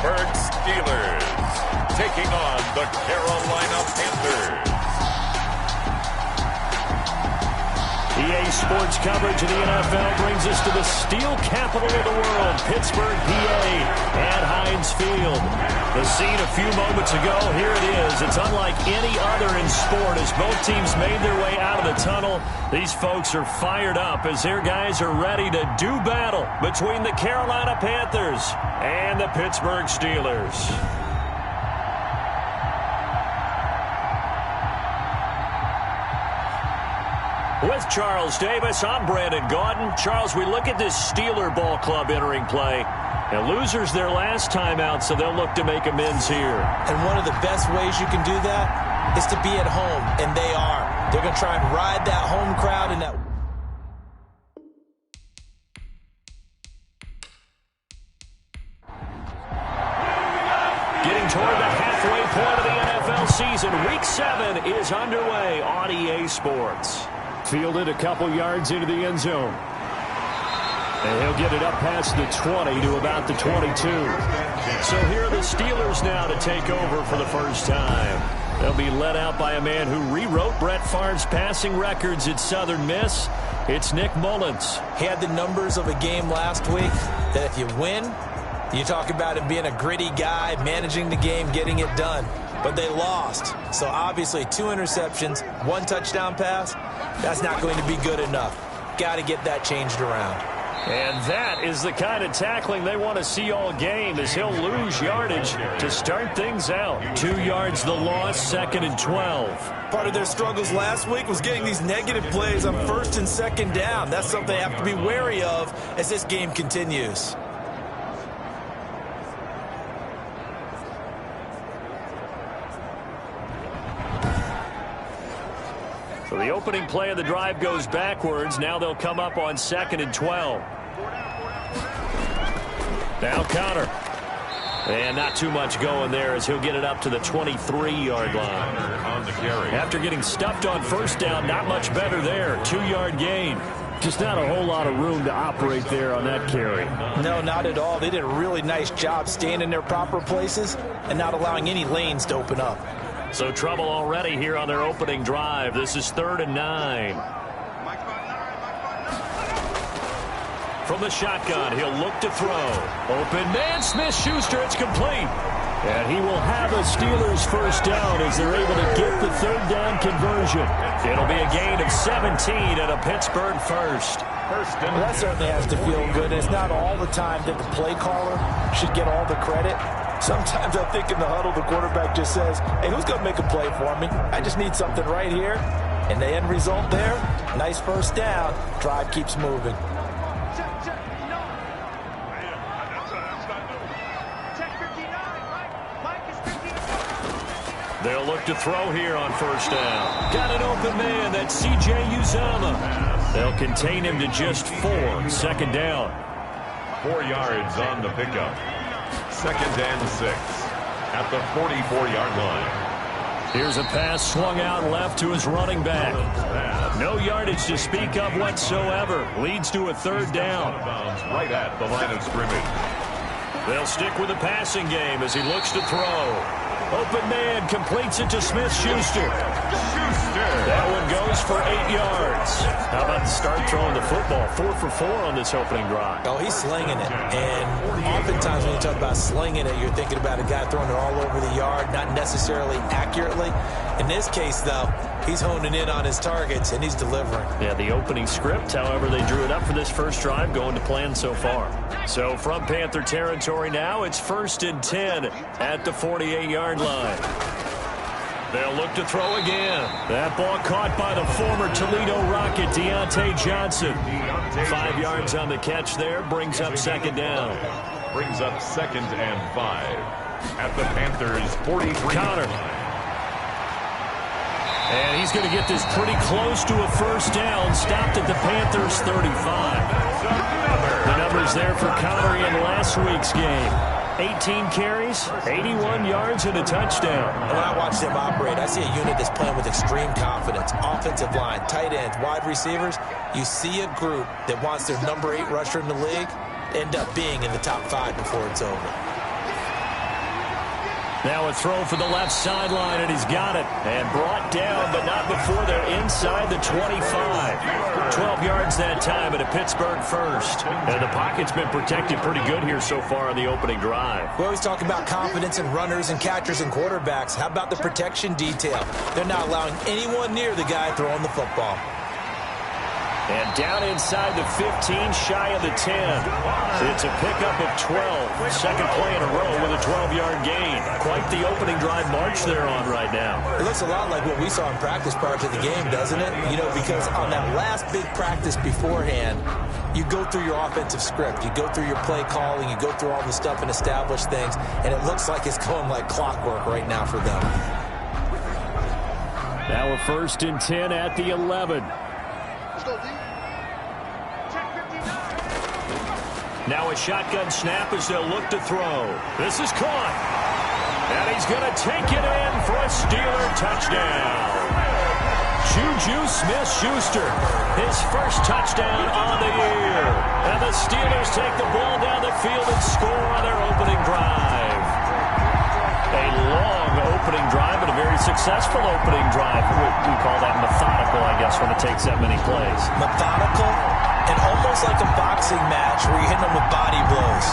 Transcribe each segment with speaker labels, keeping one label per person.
Speaker 1: Pittsburgh Steelers taking on the Carolina Panthers.
Speaker 2: EA Sports coverage of the NFL brings us to the steel capital of the world, Pittsburgh, PA, at Heinz Field. The scene a few moments ago, here it is. It's unlike any other in sport as both teams made their way out of the tunnel. These folks are fired up as their guys are ready to do battle between the Carolina Panthers and the Pittsburgh Steelers. With Charles Davis, I'm Brandon Gaudin. Charles, we look at this Steeler ball club entering play. And losers their last time out, so they'll look to make amends here.
Speaker 3: And one of the best ways you can do that is to be at home, and they are. They're going to try and ride that home crowd and that.
Speaker 2: Getting toward the halfway point of the NFL season, Week 7 is underway on EA Sports. Fielded a couple yards into the end zone. And he'll get it up past the 20 to about the 22. So here are the Steelers now to take over for the first time. They'll be led out by a man who rewrote Brett Favre's passing records at Southern Miss. It's Nick Mullins.
Speaker 3: He had the numbers of a game last week that if you win, you talk about him being a gritty guy, managing the game, getting it done. But they lost. So obviously 2 interceptions, 1 touchdown pass, that's not going to be good enough. Got to get that changed around.
Speaker 2: And that is the kind of tackling they want to see all game as he'll lose yardage to start things out. 2 yards the loss, 2nd and 12.
Speaker 3: Part of their struggles last week was getting these negative plays on 1st and 2nd down. That's something they have to be wary of as this game continues.
Speaker 2: So the opening play of the drive goes backwards. Now they'll come up on 2nd and 12. Now Connor. And not too much going there as he'll get it up to the 23-yard line.
Speaker 1: On the carry.
Speaker 2: After getting stuffed on 1st down, not much better there. 2-yard gain. Just not a whole lot of room to operate there on that carry.
Speaker 3: No, not at all. They did a really nice job staying in their proper places and not allowing any lanes to open up.
Speaker 2: So trouble already here on their opening drive. This is 3rd and 9. From the shotgun, he'll look to throw. Open man, Smith-Schuster, it's complete. And he will have a Steelers first down as they're able to get the 3rd down conversion. It'll be a gain of 17 and a Pittsburgh first.
Speaker 3: Well, that certainly has to feel good. It's not all the time that the play caller should get all the credit. Sometimes I think in the huddle, the quarterback just says, hey, who's going to make a play for me? I just need something right here. And the end result there, nice first down. Drive keeps moving.
Speaker 2: They'll look to throw here on 1st down. Got an open man, that's C.J. Uzomah. They'll contain him to just 4, 2nd down.
Speaker 1: 4 yards on the pickup. 2nd and 6 at the 44-yard line.
Speaker 2: Here's a pass swung out left to his running back. No yardage to speak of whatsoever. Leads to a 3rd down.
Speaker 1: Right at the line of scrimmage.
Speaker 2: They'll stick with the passing game as he looks to throw. Open man completes it to Smith-Schuster. That one goes for 8 yards. How about the start throwing the football? 4 for 4 on this opening drive.
Speaker 3: Oh, he's slinging it. And oftentimes when you talk about slinging it, you're thinking about a guy throwing it all over the yard, not necessarily accurately. In this case, though, he's honing in on his targets, and he's delivering.
Speaker 2: Yeah, the opening script, however, they drew it up for this first drive, going to plan so far. So from Panther territory now, it's 1st and 10 at the 48-yard line. They'll look to throw again. That ball caught by the former Toledo Rocket, Deontay Johnson. 5 yards on the catch there, brings up 2nd down.
Speaker 1: Brings up 2nd and 5 at the Panthers' 43.
Speaker 2: Connor. And he's going to get this pretty close to a 1st down. Stopped at the Panthers' 35. The numbers there for Connor in last week's game. 18 carries, 81 yards, and a touchdown.
Speaker 3: And when I watch them operate, I see a unit that's playing with extreme confidence. Offensive line, tight ends, wide receivers. You see a group that wants their number 8 rusher in the league end up being in the top 5 before it's over.
Speaker 2: Now a throw for the left sideline, and he's got it. And brought down, but not before they're inside the 25. 12 yards that time, and a Pittsburgh first. And the pocket's been protected pretty good here so far on the opening drive.
Speaker 3: We always talk about confidence in runners and catchers and quarterbacks. How about the protection detail? They're not allowing anyone near the guy throwing the football.
Speaker 2: And down inside the 15, shy of the 10. It's a pickup of 12. Second play in a row with a 12-yard gain. Quite the opening drive march they're on right now.
Speaker 3: It looks a lot like what we saw in practice prior to the game, doesn't it? You know, because on that last big practice beforehand, you go through your offensive script. You go through your play calling. You go through all the stuff and establish things. And it looks like it's going like clockwork right now for them.
Speaker 2: Now a 1st and 10 at the 11. Now a shotgun snap as they'll look to throw. This is caught. And he's going to take it in for a Steeler touchdown. Juju Smith-Schuster, his first touchdown on the year. And the Steelers take the ball down the field and score on their opening drive. A long opening drive, but a very successful opening drive. We call that methodical, I guess, when it takes that many plays.
Speaker 3: Methodical and almost like a boxing match where you're hitting them with body blows.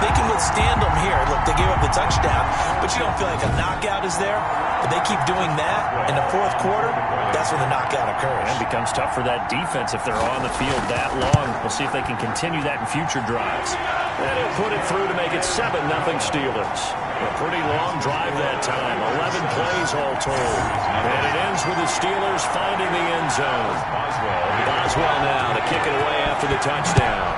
Speaker 3: They can withstand them here. Look, they gave up the touchdown, but you don't feel like a knockout is there. But they keep doing that in the fourth quarter. That's when the knockout occurs.
Speaker 2: And it becomes tough for that defense if they're on the field that long. We'll see if they can continue that in future drives. And he'll put it through to make it 7-0 Steelers. A pretty long drive that time. 11 plays all told. And it ends with the Steelers finding the end zone. Boswell now to kick it away after the touchdown.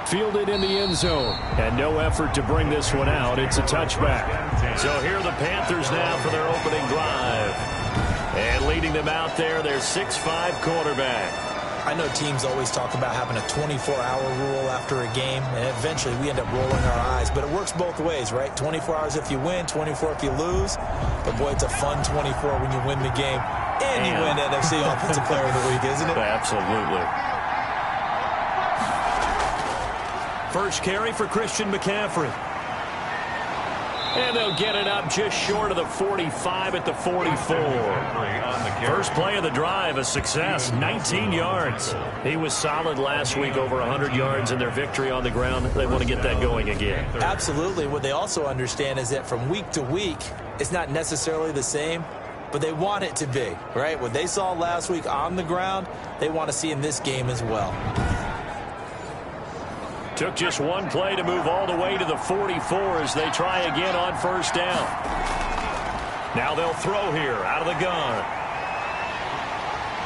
Speaker 2: Fielded in the end zone. And no effort to bring this one out. It's a touchback. So here are the Panthers now for their opening drive. And leading them out there, their 6'5" quarterback.
Speaker 3: I know teams always talk about having a 24-hour rule after a game, and eventually we end up rolling our eyes. But it works both ways, right? 24 hours if you win, 24 if you lose. But, boy, it's a fun 24 when you win the game. And you win NFC Offensive Player of the Week, isn't it?
Speaker 2: Absolutely. First carry for Christian McCaffrey. And they'll get it up just short of the 45 at the 44. First play of the drive, a success, 19 yards. He was solid last week, over 100 yards in their victory on the ground. They want to get that going again.
Speaker 3: Absolutely. What they also understand is that from week to week, it's not necessarily the same, but they want it to be, right? What they saw last week on the ground, they want to see in this game as well.
Speaker 2: Took just one play to move all the way to the 44 as they try again on first down. Now they'll throw here out of the gun.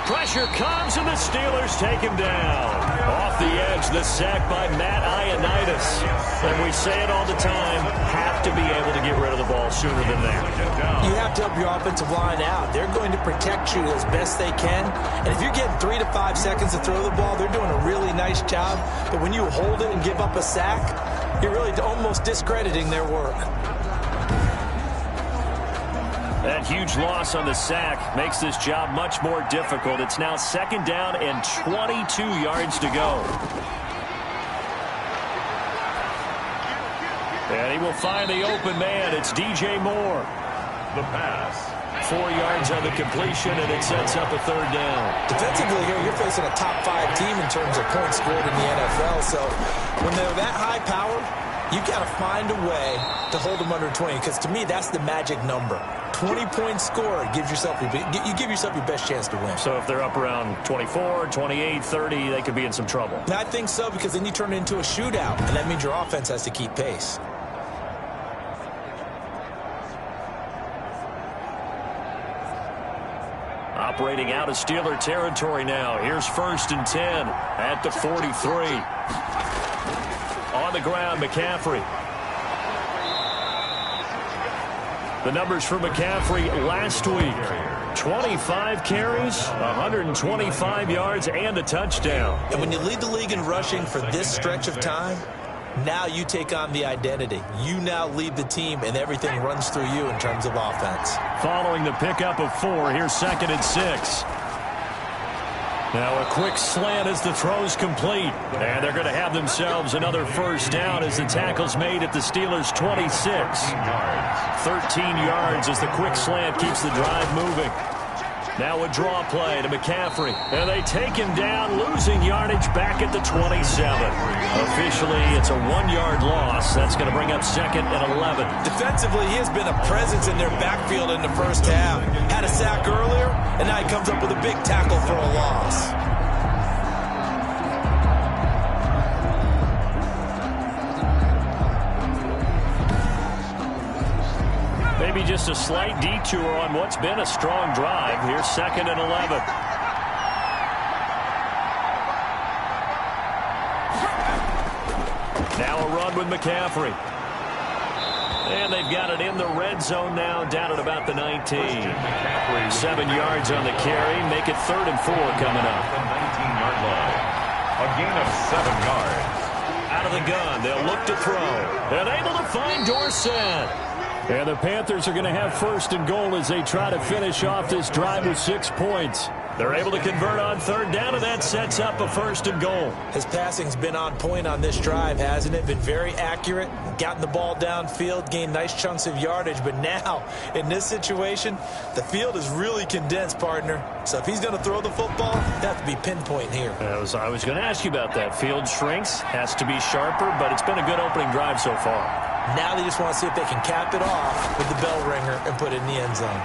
Speaker 2: Pressure comes, and the Steelers take him down. Off the edge, the sack by Matt Ioannidis. And we say it all the time, have to be able to get rid of the ball sooner than that.
Speaker 3: You have to help your offensive line out. They're going to protect you as best they can. And if you're getting 3 to 5 seconds to throw the ball, they're doing a really nice job. But when you hold it and give up a sack, you're really almost discrediting their work.
Speaker 2: That huge loss on the sack makes this job much more difficult. It's now 2nd down and 22 yards to go. And he will find the open man. It's DJ Moore.
Speaker 1: The pass.
Speaker 2: 4 yards on the completion, and it sets up a 3rd down.
Speaker 3: Defensively here, you're facing a top 5 team in terms of points scored in the NFL. So when they're that high powered, you've got to find a way to hold them under 20, because to me, that's the magic number. 20 points scored gives yourself you give yourself your best chance to win.
Speaker 2: So if they're up around 24, 28, 30, they could be in some trouble.
Speaker 3: And I think so, because then you turn it into a shootout, and that means your offense has to keep pace.
Speaker 2: Operating out of Steeler territory now. Here's 1st and 10 at the 43. On the ground, McCaffrey. The numbers for McCaffrey last week. 25 carries, 125 yards, and a touchdown.
Speaker 3: And when you lead the league in rushing for this stretch of time, now you take on the identity. You now lead the team, and everything runs through you in terms of offense.
Speaker 2: Following the pickup of 4, here's 2nd and 6. Now a quick slant as the throw's complete. And they're going to have themselves another first down as the tackle's made at the Steelers' 26. 13 yards as the quick slant keeps the drive moving. Now a draw play to McCaffrey. And they take him down, losing yardage back at the 27. Officially, it's a 1-yard loss. That's going to bring up 2nd and 11.
Speaker 3: Defensively, he has been a presence in their backfield in the first half. Had a sack earlier, and now he comes up with a big tackle for a loss.
Speaker 2: Maybe just a slight detour on what's been a strong drive. Here's 2nd and 11. Now a run with McCaffrey. And they've got it in the red zone now, down at about the 19. 7 yards on the carry. Make it 3rd and 4 coming up.
Speaker 1: The 19-yard line. A gain of 7 yards.
Speaker 2: Out of the gun. They'll look to throw. And able to find Dorsett. And the Panthers are going to have 1st and goal as they try to finish off this drive with 6 points. They're able to convert on 3rd down, and that sets up a 1st and goal.
Speaker 3: His passing's been on point on this drive, hasn't it? Been very accurate, gotten the ball downfield, gained nice chunks of yardage. But now, in this situation, the field is really condensed, partner. So if he's going to throw the football, that has to be pinpoint here.
Speaker 2: I was going to ask you about that. Field shrinks, has to be sharper, but it's been a good opening drive so far.
Speaker 3: Now they just want to see if they can cap it off with the bell ringer and put it in the end zone.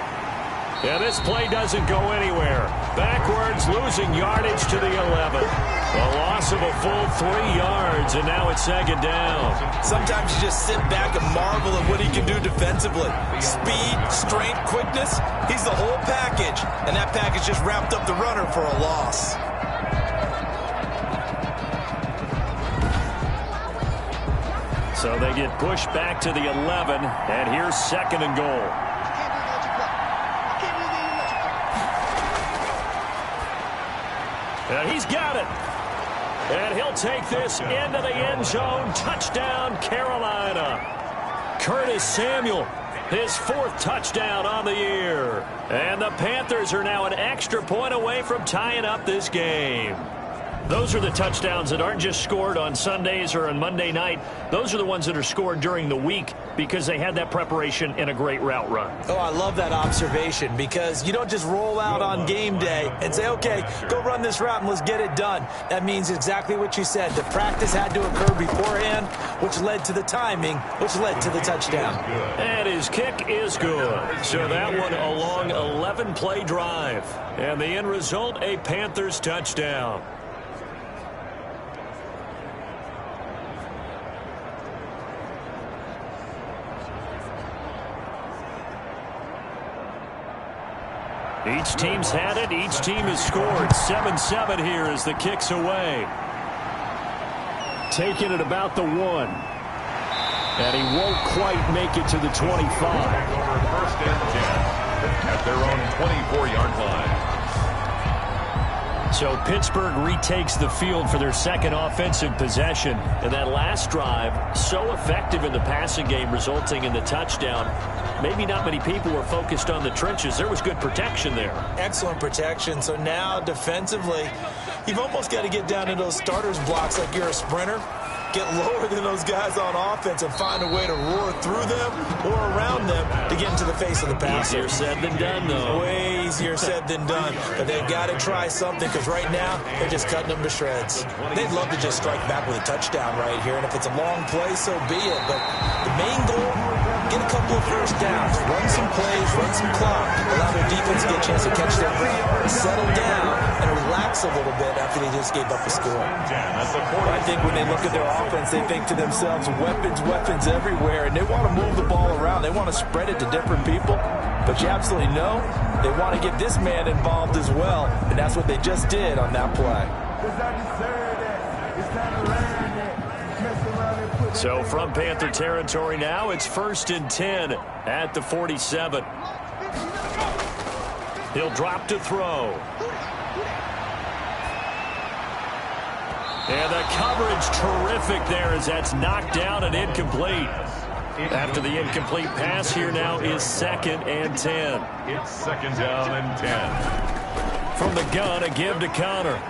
Speaker 2: Yeah, this play doesn't go anywhere. Backwards, losing yardage to the 11. A loss of a full 3 yards, and now it's 2nd down.
Speaker 3: Sometimes you just sit back and marvel at what he can do defensively. Speed, strength, quickness, he's the whole package. And that package just wrapped up the runner for a loss.
Speaker 2: So they get pushed back to the 11, and here's 2nd and goal. And he's got it. And he'll take this into the end zone. Touchdown, Carolina. Curtis Samuel, his 4th touchdown on the year. And the Panthers are now an extra point away from tying up this game. Those are the touchdowns that aren't just scored on Sundays or on Monday night. Those are the ones that are scored during the week because they had that preparation in a great route run.
Speaker 3: Oh, I love that observation because you don't just roll out on game day and say, okay, go run this route and let's get it done. That means exactly what you said. The practice had to occur beforehand, which led to the timing, which led to the touchdown.
Speaker 2: And his kick is good. So that one a long 11-play drive. And the end result, a Panthers touchdown. Each team's had it. Each team has scored. 7-7 here as the kick's away. Taking it about the 1. And he won't quite make it to the 25.
Speaker 1: Over 1st and 10 at their own 24-yard line.
Speaker 2: So Pittsburgh retakes the field for their 2nd offensive possession. And that last drive, so effective in the passing game, resulting in the touchdown. Maybe not many people were focused on the trenches. There was good protection there.
Speaker 3: Excellent protection. So now defensively, you've almost got to get down to those starters blocks like you're a sprinter. Get lower than those guys on offense and find a way to roar through them or around them to get into the face of the passer.
Speaker 2: Easier said than done, though.
Speaker 3: Way easier said than done. But they've got to try something because right now they're just cutting them to shreds. They'd love to just strike back with a touchdown right here. And if it's a long play, so be it. But the main goal, get a couple of first downs, run some plays, run some clock, allow their defense to get a chance to catch their breath, settle down, and relax a little bit after they just gave up a score. I think when they look at their offense, they think to themselves, weapons, weapons everywhere, and they want to move the ball around. They want to spread it to different people, but you absolutely know they want to get this man involved as well, and that's what they just did on that play.
Speaker 2: So from Panther territory now, it's 1st and 10 at the 47. He'll drop to throw. And the coverage terrific there as that's knocked down and incomplete. After the incomplete pass, here now is 2nd and 10.
Speaker 1: It's 2nd down and 10.
Speaker 2: from the gun, a give to Connor.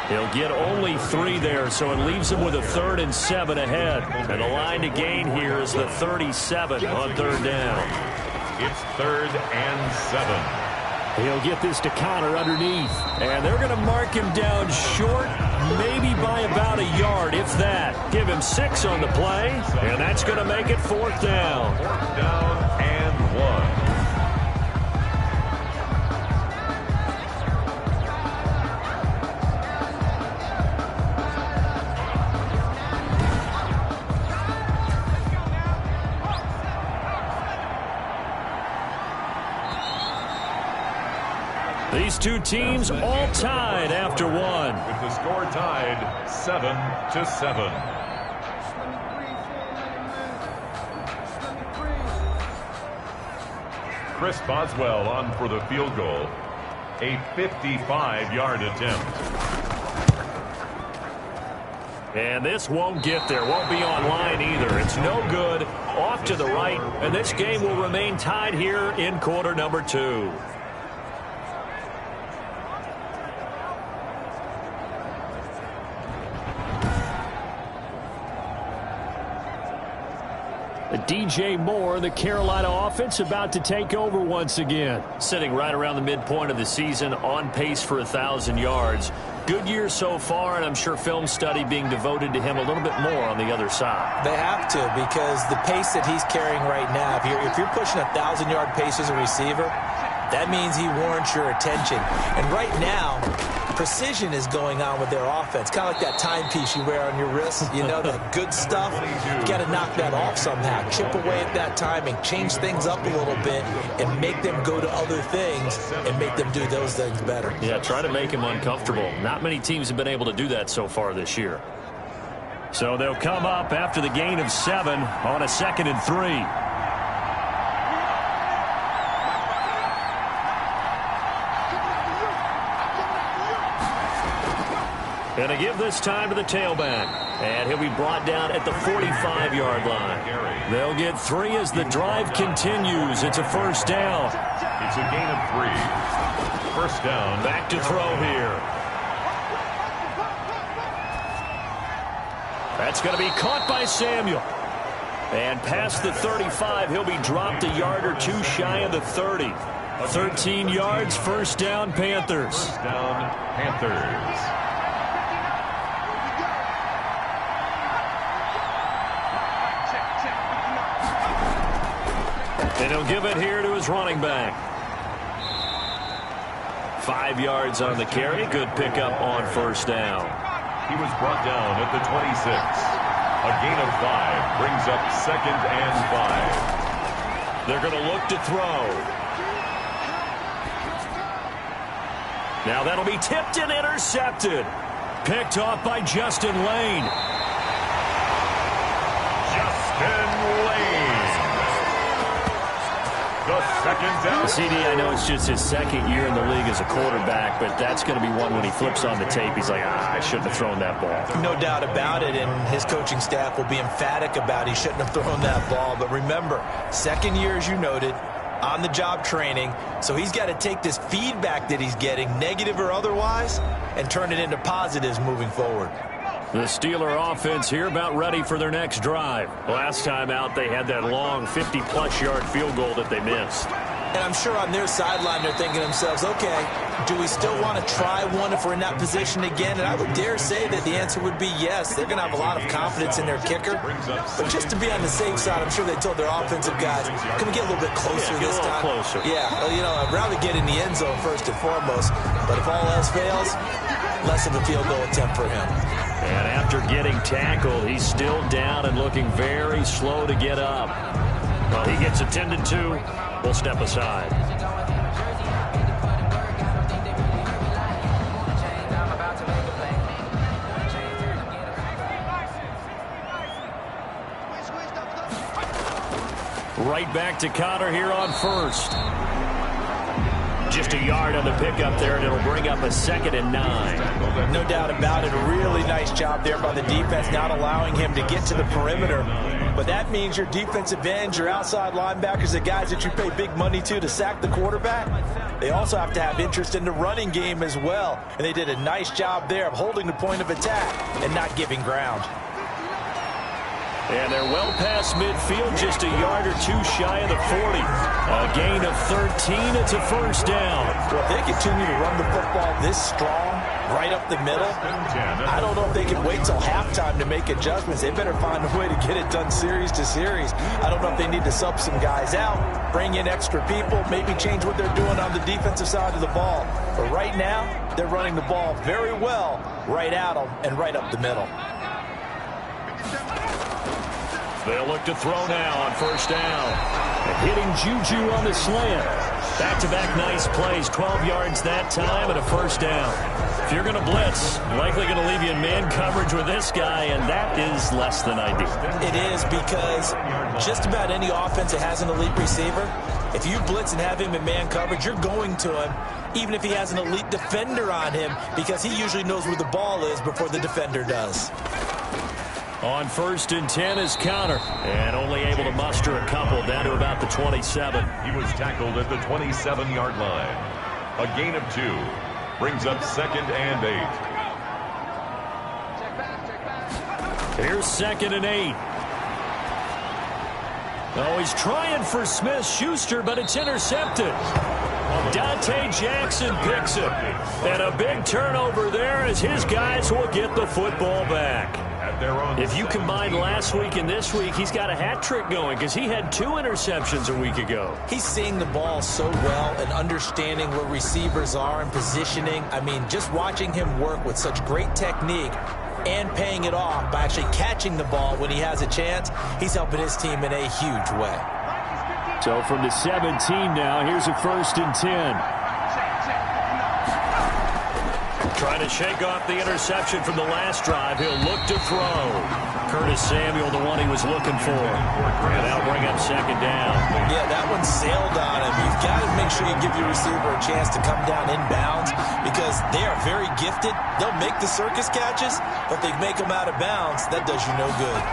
Speaker 2: He'll get only 3 there, so it leaves him with a 3rd and 7 ahead. And the line to gain here is the 37 on 3rd down.
Speaker 1: It's 3rd and 7.
Speaker 2: He'll get this to Connor underneath. And they're going to mark him down short, maybe by about a yard, if that. Give him 6 on the play, and that's going to make it 4th down.
Speaker 1: 4th down and 1.
Speaker 2: These two teams all tied after 1.
Speaker 1: With the score tied 7-7. Chris Boswell on for the field goal. A 55-yard attempt.
Speaker 2: And this won't get there. Won't be online either. It's no good. Off to the right. And this game will remain tied here in quarter number 2. DJ Moore, the Carolina offense, about to take over once again. Sitting right around the midpoint of the season, on pace for 1,000 yards. Good year so far, and I'm sure film study being devoted to him a little bit more on the other side.
Speaker 3: They have to, because the pace that he's carrying right now, if you're pushing 1,000-yard pace as a receiver, that means he warrants your attention. And right now, precision is going on with their offense. Kind of like that timepiece you wear on your wrist. You know, that good stuff. You got to knock that off somehow. Chip away at that timing. Change things up a little bit and make them go to other things and make them do those things better.
Speaker 2: Yeah, try to make him uncomfortable. Not many teams have been able to do that so far this year. So they'll come up after the gain of 7 on a 2nd and 3. And a give this time to the tailback. And he'll be brought down at the 45-yard line. They'll get 3 as the drive continues. It's a 1st down.
Speaker 1: It's a gain of 3. 1st down.
Speaker 2: Back to throw here. That's going to be caught by Samuel. And past the 35, he'll be dropped a yard or 2 shy of the 30. 13 yards, 1st down, Panthers.
Speaker 1: 1st down, Panthers.
Speaker 2: And he'll give it here to his running back. 5 yards on the carry. Good pickup on 1st down.
Speaker 1: He was brought down at the 26. A gain of 5 brings up 2nd and 5.
Speaker 2: They're going to look to throw. Now that'll be tipped and intercepted. Picked off by Justin Lane.
Speaker 1: Justin Lane. The 2nd down.
Speaker 2: CD, I know it's just his 2nd year in the league as a quarterback, but that's going to be one when he flips on the tape. He's like, I shouldn't have thrown that ball.
Speaker 3: No doubt about it, and his coaching staff will be emphatic about he shouldn't have thrown that ball. But remember, 2nd year, as you noted, on-the-job training, so he's got to take this feedback that he's getting, negative or otherwise, and turn it into positives moving forward.
Speaker 2: The Steeler offense here about ready for their next drive. Last time out, they had that long 50-plus yard field goal that they missed.
Speaker 3: And I'm sure on their sideline they're thinking to themselves, okay, do we still want to try one if we're in that position again? And I would dare say that the answer would be yes. They're going to have a lot of confidence in their kicker. But just to be on the safe side, I'm sure they told their offensive guys, can we get a little bit closer this time?
Speaker 2: Closer.
Speaker 3: Yeah, you know, I'd rather get in the end zone first and foremost. But if all else fails, less of a field goal attempt for him.
Speaker 2: And after getting tackled, he's still down and looking very slow to get up. Well, he gets attended to. We'll step aside. Right back to Connor here on 1st. just a yard on the pickup there, and it'll bring up a 2nd and 9.
Speaker 3: No doubt about it. A really nice job there by the defense, not allowing him to get to the perimeter. But that means your defensive ends, your outside linebackers, the guys that you pay big money to sack the quarterback, they also have to have interest in the running game as well. And they did a nice job there of holding the point of attack and not giving ground.
Speaker 2: And they're well past midfield, just a yard or two shy of the 40. A gain of 13, it's a 1st down.
Speaker 3: Well, if they continue to run the football this strong, right up the middle, I don't know if they can wait till halftime to make adjustments. They better find a way to get it done series to series. I don't know if they need to sub some guys out, bring in extra people, maybe change what they're doing on the defensive side of the ball. But right now, they're running the ball very well right at them and right up the middle.
Speaker 2: They'll look to throw now on 1st down. Hitting Juju on the slant. Back-to-back nice plays, 12 yards that time and a 1st down. If you're going to blitz, likely going to leave you in man coverage with this guy, and that is less than ideal.
Speaker 3: It is, because just about any offense that has an elite receiver, if you blitz and have him in man coverage, you're going to him, even if he has an elite defender on him, because he usually knows where the ball is before the defender does.
Speaker 2: On 1st and 10 is counter, and only able to muster a couple down to about the 27.
Speaker 1: He was tackled at the 27-yard line. A gain of 2 brings up 2nd and 8.
Speaker 2: Here's 2nd and 8. Oh, he's trying for Smith-Schuster, but it's intercepted. Dante Jackson picks it. And a big turnover there as his guys will get the football back. If you combine last week and this week, he's got a hat trick going because he had 2 interceptions a week ago.
Speaker 3: He's seeing the ball so well and understanding where receivers are and positioning. I mean, just watching him work with such great technique and paying it off by actually catching the ball when he has a chance, he's helping his team in a huge way.
Speaker 2: So from the 17 now, here's a 1st and 10. Trying to shake off the interception from the last drive. He'll look to throw. Curtis Samuel, the one he was looking for. And that'll bring up 2nd down.
Speaker 3: Yeah, that one sailed on him. You've got to make sure you give your receiver a chance to come down inbounds because they are very gifted. They'll make the circus catches, but they make them out of bounds. That does you no good.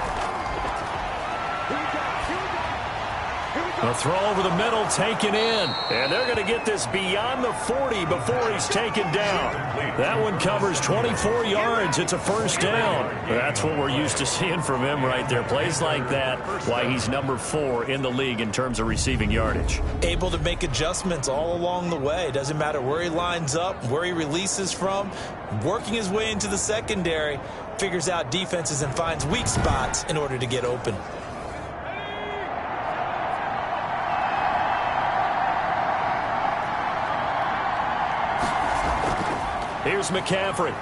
Speaker 2: A throw over the middle, taken in. And they're going to get this beyond the 40 before he's taken down. That one covers 24 yards. It's a 1st down. That's what we're used to seeing from him right there. Plays like that, why he's number 4 in the league in terms of receiving yardage.
Speaker 3: Able to make adjustments all along the way. Doesn't matter where he lines up, where he releases from. Working his way into the secondary, figures out defenses and finds weak spots in order to get open.
Speaker 2: Here's McCaffrey.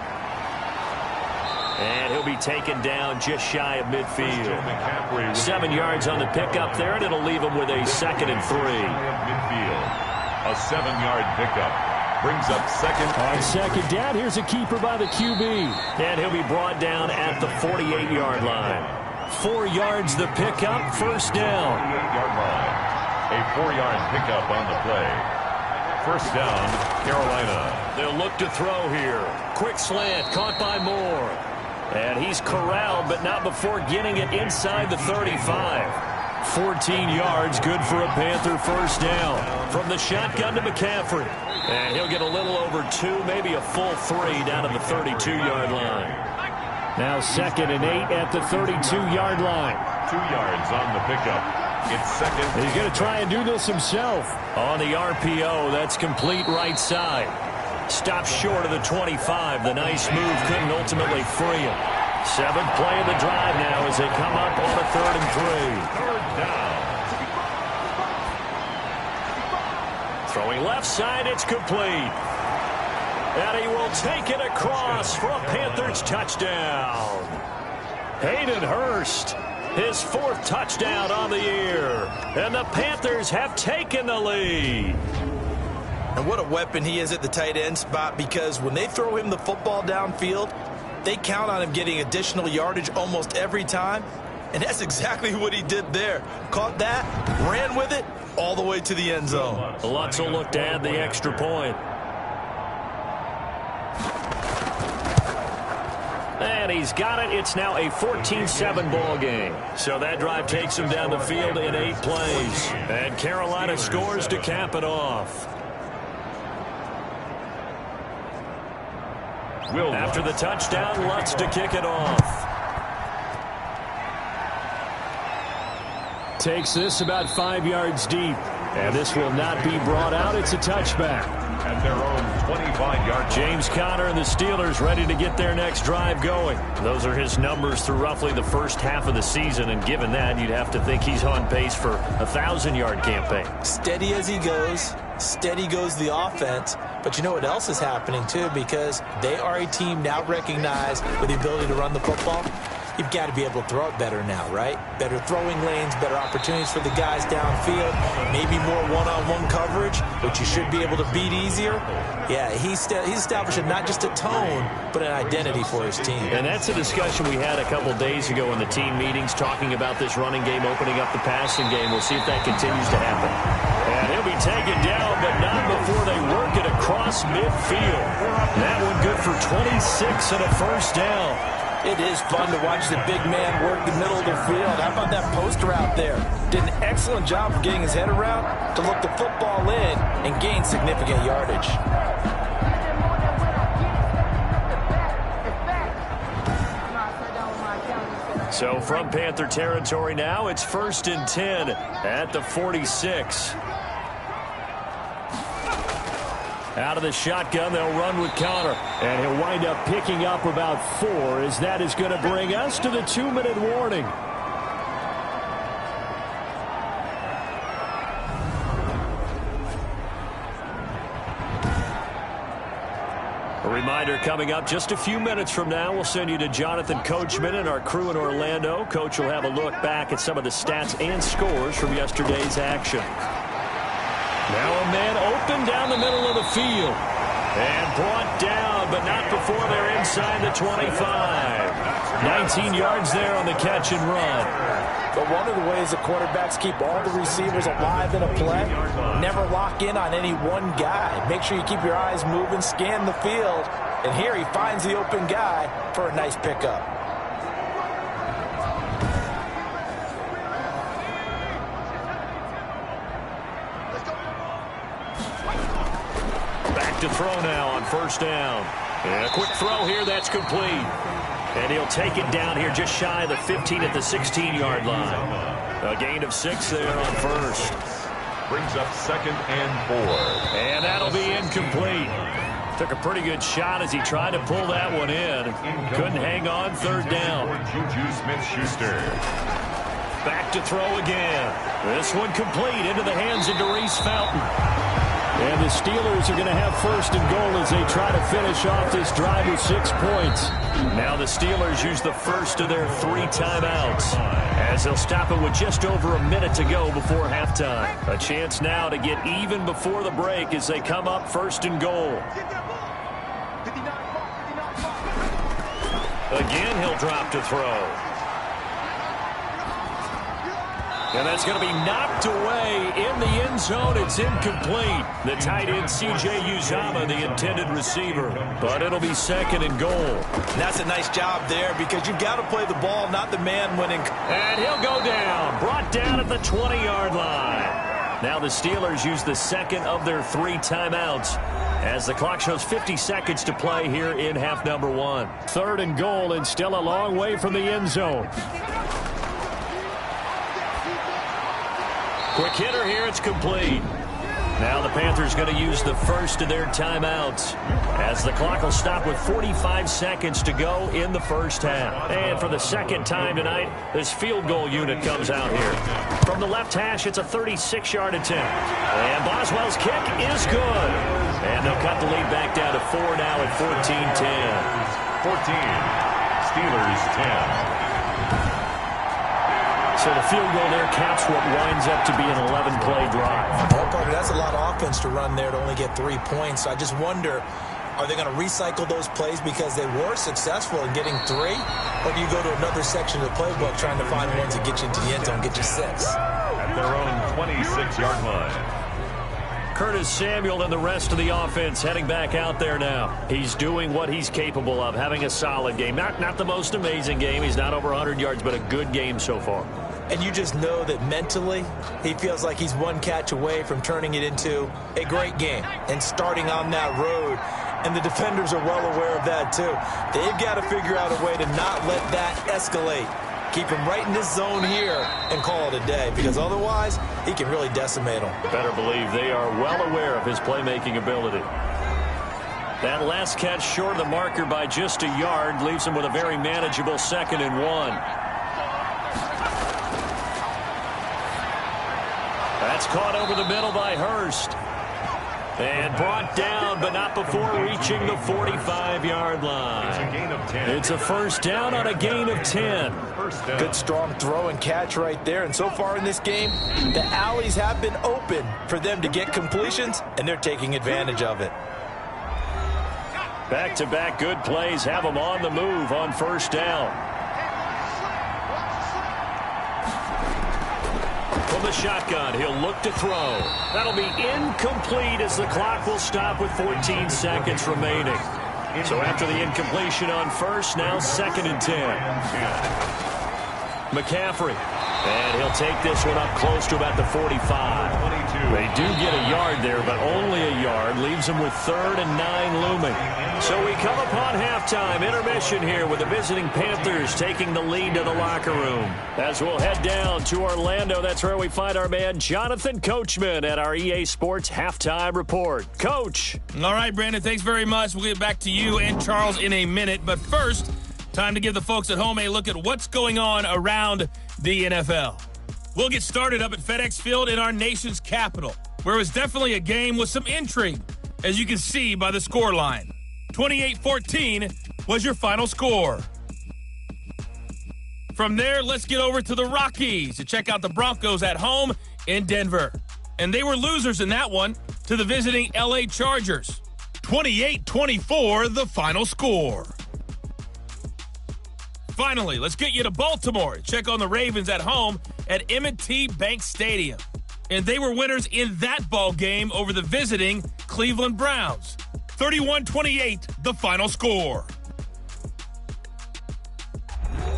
Speaker 2: And he'll be taken down just shy of midfield. 7 yards on the pickup there, and it'll leave him with a 2nd and 3.
Speaker 1: A 7-yard pickup brings up 2nd.
Speaker 2: On 2nd down, here's a keeper by the QB. And he'll be brought down at the 48-yard line. 4 yards the pickup, 1st down.
Speaker 1: 48-yard line. A 4-yard pickup on the play. 1st down, Carolina.
Speaker 2: They'll look to throw here. Quick slant, caught by Moore. And he's corralled, but not before getting it inside the 35. 14 yards, good for a Panther 1st down. From the shotgun to McCaffrey. And he'll get a little over 2, maybe a full 3 down to the 32-yard line. Now 2nd and 8 at the 32-yard line.
Speaker 1: 2 yards on the pickup. It's 2nd.
Speaker 2: He's going to try and do this himself. On the RPO, that's complete right side. Stops short of the 25. The nice move couldn't ultimately free him. 7th play of the drive now as they come up on a 3rd and 3. Throwing left side, it's complete. And he will take it across for a Panthers touchdown. Hayden Hurst. His 4th touchdown on the year. And the Panthers have taken the lead.
Speaker 3: And what a weapon he is at the tight end spot, because when they throw him the football downfield, they count on him getting additional yardage almost every time. And that's exactly what he did there. Caught that, ran with it, all the way to the end zone.
Speaker 2: Lutz will look to add the extra point. And he's got it. It's now a 14-7 ball game. So that drive takes him down the field in 8 plays. And Carolina scores to cap it off. After the touchdown, Lutz to kick it off. Takes this about 5 yards deep. And this will not be brought out. It's a touchback.
Speaker 1: At their own 25-yard.
Speaker 2: James Conner and the Steelers ready to get their next drive going. Those are his numbers through roughly the first half of the season, and given that, you'd have to think he's on pace for a 1,000-yard campaign.
Speaker 3: Steady as he goes, steady goes the offense. But you know what else is happening, too, because they are a team now recognized with the ability to run the football. You've got to be able to throw it better now, right? Better throwing lanes, better opportunities for the guys downfield, maybe more one-on-one coverage, which you should be able to beat easier. Yeah, he's establishing not just a tone, but an identity for his team.
Speaker 2: And that's a discussion we had a couple days ago in the team meetings, talking about this running game, opening up the passing game. We'll see if that continues to happen. And he'll be taken down, but not before they work it across midfield. That one good for 26 and a first down.
Speaker 3: It is fun to watch the big man work the middle of the field. How about that post route there? Did an excellent job of getting his head around to look the football in and gain significant yardage.
Speaker 2: So from Panther territory now, it's 1st and 10 at the 46. Out of the shotgun, they'll run with Conner. And he'll wind up picking up about 4, as that is going to bring us to the 2-minute warning. A reminder coming up just a few minutes from now, we'll send you to Jonathan Coachman and our crew in Orlando. Coach will have a look back at some of the stats and scores from yesterday's action. Now a man open down the middle of the field. And brought down, but not before they're inside the 25. 19 yards there on the catch and run.
Speaker 3: But one of the ways the quarterbacks keep all the receivers alive in a play, never lock in on any one guy. Make sure you keep your eyes moving, scan the field. And here he finds the open guy for a nice pickup.
Speaker 2: To throw now on first down. And a quick throw here, that's complete. And he'll take it down here just shy of the 15 at the 16-yard line. A gain of 6 there on first.
Speaker 1: Brings up 2nd and 4.
Speaker 2: And that'll be incomplete. Took a pretty good shot as he tried to pull that one in. Couldn't hang on, 3rd down.
Speaker 1: Juju Smith-Schuster.
Speaker 2: Back to throw again. This one complete into the hands of Darius Fountain. And the Steelers are going to have 1st and goal as they try to finish off this drive with 6 points. Now the Steelers use the first of their 3 timeouts as they'll stop it with just over a minute to go before halftime. A chance now to get even before the break as they come up 1st and goal. Again, he'll drop to throw. And that's going to be knocked away in the end zone. It's incomplete. The tight end, C.J. Uzomah, the intended receiver. But it'll be 2nd and goal.
Speaker 3: And that's a nice job there because you've got to play the ball, not the man winning.
Speaker 2: And he'll go down. Brought down at the 20-yard line. Now the Steelers use the 2nd of their 3 timeouts as the clock shows 50 seconds to play here in half number 1. 3rd and goal and still a long way from the end zone. Quick hitter here, it's complete. Now the Panthers going to use the first of their timeouts as the clock will stop with 45 seconds to go in the first half. And for the 2nd time tonight, this field goal unit comes out here. From the left hash, it's a 36-yard attempt. And Boswell's kick is good. And they'll cut the lead back down to 4 now at 14-10.
Speaker 1: 14. Steelers 10.
Speaker 2: So the field goal there caps what winds up to be an 11-play drive.
Speaker 3: Well, Parker, that's a lot of offense to run there to only get 3 points. I just wonder, Are they going to recycle those plays because they were successful in getting 3? Or do you go to another section of the playbook trying to find ones that get you into the end zone, get you 6?
Speaker 1: At their own 26-yard line.
Speaker 2: Curtis Samuel and the rest of the offense heading back out there now. He's doing what he's capable of, having a solid game. Not the most amazing game. He's not over 100 yards, but a good game so far.
Speaker 3: And you just know that mentally, he feels like he's one catch away from turning it into a great game and starting on that road. And the defenders are well aware of that, too. They've got to figure out a way to not let that escalate. Keep him right in this zone here and call it a day, because otherwise he can really decimate them.
Speaker 2: Better believe they are well aware of his playmaking ability. That last catch short of the marker by just a yard leaves him with a very manageable 2nd and 1. That's caught over the middle by Hurst. And brought down, but not before reaching the 45-yard line. It's a first down on a gain of 10.
Speaker 3: Good strong throw and catch right there. And so far in this game, the alleys have been open for them to get completions, and they're taking advantage of it.
Speaker 2: Back-to-back good plays have them on the move on first down. From the shotgun, he'll look to throw. That'll be incomplete as the clock will stop with 14 seconds remaining. So after the incompletion on first, now 2nd and 10. McCaffrey. And he'll take this one up close to about the 45. They do get a yard there, but only a yard. Leaves them with 3rd and 9 looming. So we come upon halftime intermission here with the visiting Panthers taking the lead to the locker room. As we'll head down to Orlando, that's where we find our man Jonathan Coachman at our EA Sports Halftime Report. Coach.
Speaker 4: All right, Brandon, thanks very much. We'll get back to you and Charles in a minute. But first, time to give the folks at home a look at what's going on around the NFL. We'll get started up at FedEx Field in our nation's capital, where it was definitely a game with some intrigue, as you can see by the score line. 28-14 was your final score. From there, let's get over to the Rockies to check out the Broncos at home in Denver. And they were losers in that one to the visiting LA Chargers. 28-24, the final score. Finally, let's get you to Baltimore. Check on the Ravens at home at M&T Bank Stadium. And they were winners in that ball game over the visiting Cleveland Browns. 31-28, the final score.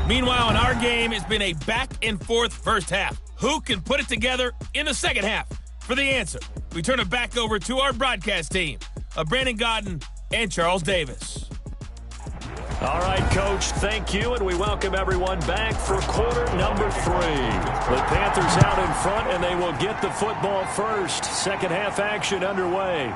Speaker 4: Meanwhile, in our game, it's been a back-and-forth first half. Who can put it together in the second half? For the answer, we turn it back over to our broadcast team of Brandon Godden and Charles Davis.
Speaker 2: All right, Coach, thank you, and we welcome everyone back for quarter number 3. The Panthers out in front, and they will get the football first. Second half action underway.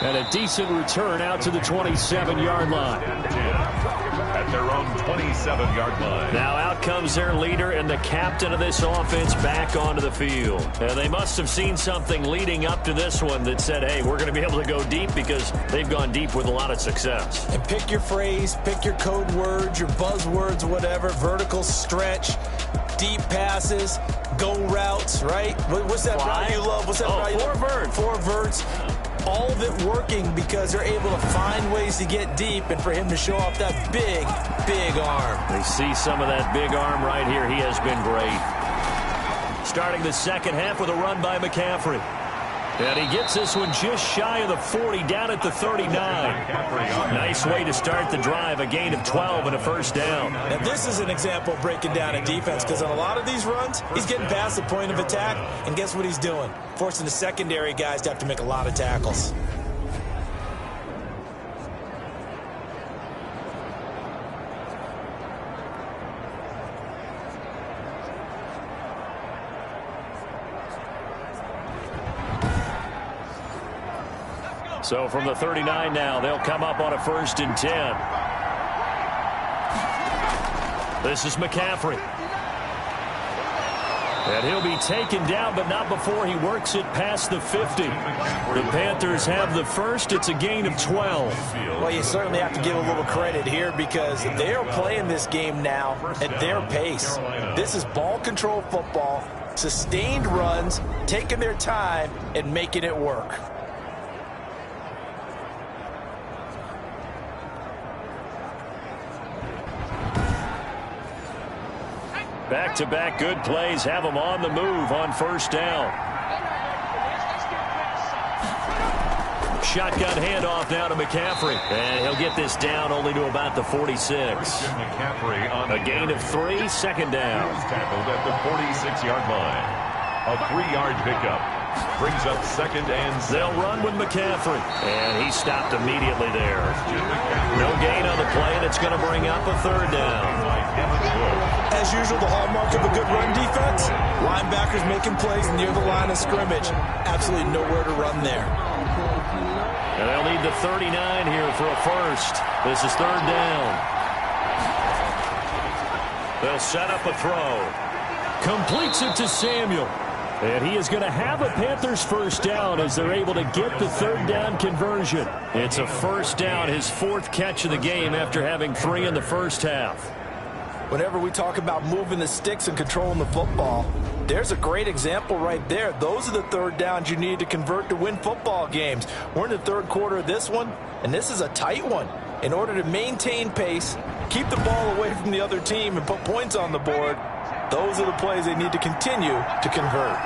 Speaker 2: And a decent return out to the 27-yard line.
Speaker 1: At their own 27-yard line.
Speaker 2: Now out comes their leader and the captain of this offense back onto the field. And they must have seen something leading up to this one that said, hey, we're going to be able to go deep, because they've gone deep with a lot of success.
Speaker 3: And pick your phrase, pick your code words, your buzzwords, whatever. Vertical stretch, deep passes, go routes, right? What's that route you love? What's that route you love?
Speaker 2: 4 verts.
Speaker 3: 4 verts. All of it working because they're able to find ways to get deep, and for him to show off that big, big arm.
Speaker 2: They see some of that big arm right here. He has been great. Starting the second half with a run by McCaffrey. And he gets this one just shy of the 40, down at the 39. Nice way to start the drive, a gain of 12 and a first down.
Speaker 3: Now this is an example of breaking down a defense, because on a lot of these runs, he's getting past the point of attack, and guess what he's doing? Forcing the secondary guys to have to make a lot of tackles.
Speaker 2: So from the 39 now, they'll come up on a 1st and 10. This is McCaffrey. And he'll be taken down, but not before he works it past the 50. The Panthers have the first. It's a gain of 12.
Speaker 3: Well, you certainly have to give a little credit here, because they are playing this game now at their pace. This is ball control football, sustained runs, taking their time, and making it work.
Speaker 2: Back-to-back good plays have him on the move on first down. Shotgun handoff now to McCaffrey. And he'll get this down only to about the 46.
Speaker 1: McCaffrey on
Speaker 2: a gain of 3, second down.
Speaker 1: Tackled at the 46-yard line. A 3-yard pickup. Brings up second and 7.
Speaker 2: They'll run with McCaffrey. And he stopped immediately there. No gain on the play, and it's going to bring up a third down.
Speaker 3: As usual, the hallmark of a good run defense, linebackers making plays near the line of scrimmage. Absolutely nowhere to run there.
Speaker 2: And they'll need the 39 here for a first. This is third down. They'll set up a throw. Completes it to Samuel. And he is going to have a Panthers first down as they're able to get the third down conversion. It's a first down, his 4th catch of the game after having 3 in the first half.
Speaker 3: Whenever we talk about moving the sticks and controlling the football, there's a great example right there. Those are the third downs you need to convert to win football games. We're in the third quarter of this one, and this is a tight one. In order to maintain pace, keep the ball away from the other team, and put points on the board, those are the plays they need to continue to convert.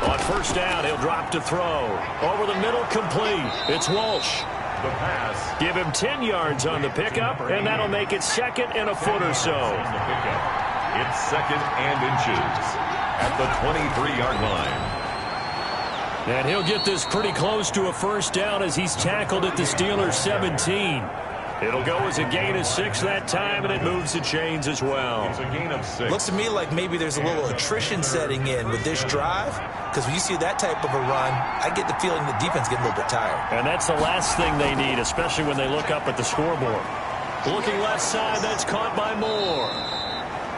Speaker 2: On first down, he'll drop to throw. Over the middle, complete. It's Walsh.
Speaker 1: The pass.
Speaker 2: Give him 10 yards on the pickup, and that'll make it second and a foot or so.
Speaker 1: It's second and inches at the 23-yard line.
Speaker 2: And he'll get this pretty close to a first down as he's tackled at the Steelers' 17. It'll go as a gain of 6 that time, and it moves the chains as well.
Speaker 1: It's a gain of 6.
Speaker 3: Looks to me like maybe there's a little attrition setting in with this drive, because when you see that type of a run, I get the feeling the defense getting a little bit tired.
Speaker 2: And that's the last thing they need, especially when they look up at the scoreboard. Looking left side, that's caught by Moore.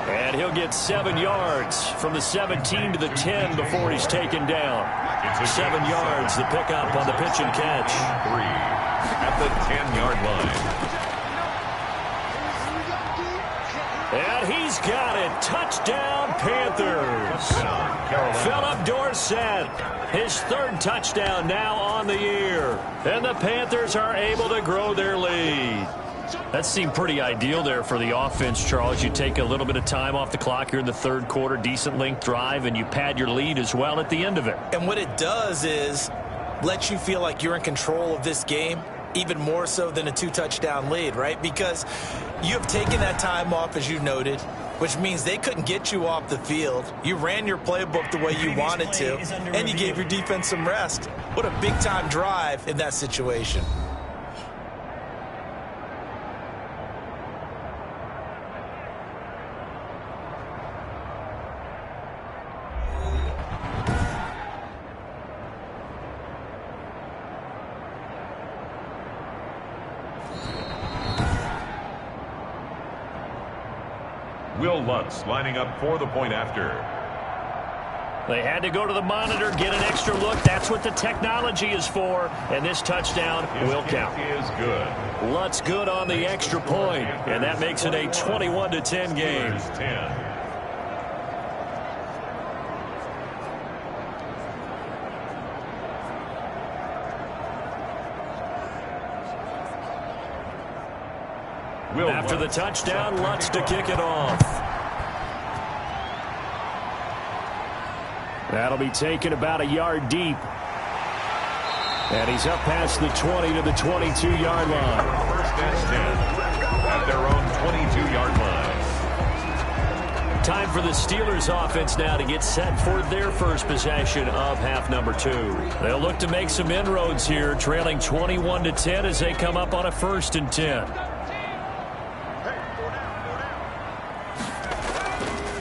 Speaker 2: And he'll get 7 yards from the 17 to the 10 before he's taken down. 7 yards, the pickup on the pitch and catch.
Speaker 1: 3 at the 10-yard line.
Speaker 2: And he's got it. Touchdown, Panthers. Philip Dorsett, his 3rd touchdown now on the year. And the Panthers are able to grow their lead. That seemed pretty ideal there for the offense, Charles. You take a little bit of time off the clock here in the third quarter, decent length drive, and you pad your lead as well at the end of it.
Speaker 3: And what it does is let you feel like you're in control of this game, even more so than a 2-touchdown lead, right? Because you have taken that time off, as you noted, which means they couldn't get you off the field. You ran your playbook the way you wanted to, and you gave your defense some rest. What a big-time drive in that situation.
Speaker 1: Will Lutz lining up for the point after.
Speaker 2: They had to go to the monitor, get an extra look. That's what the technology is for. And this touchdown will count.
Speaker 1: Is good.
Speaker 2: Lutz good on the extra point, and that makes it a 21-10 game.
Speaker 1: 10.
Speaker 2: After the touchdown, Lutz to kick it off. That'll be taken about a yard deep. And he's up past the 20 to the 22-yard line.
Speaker 1: First and 10 at their own 22-yard line.
Speaker 2: Time for the Steelers offense now to get set for their first possession of half number 2. They'll look to make some inroads here, trailing 21-10 as they come up on a 1st and 10.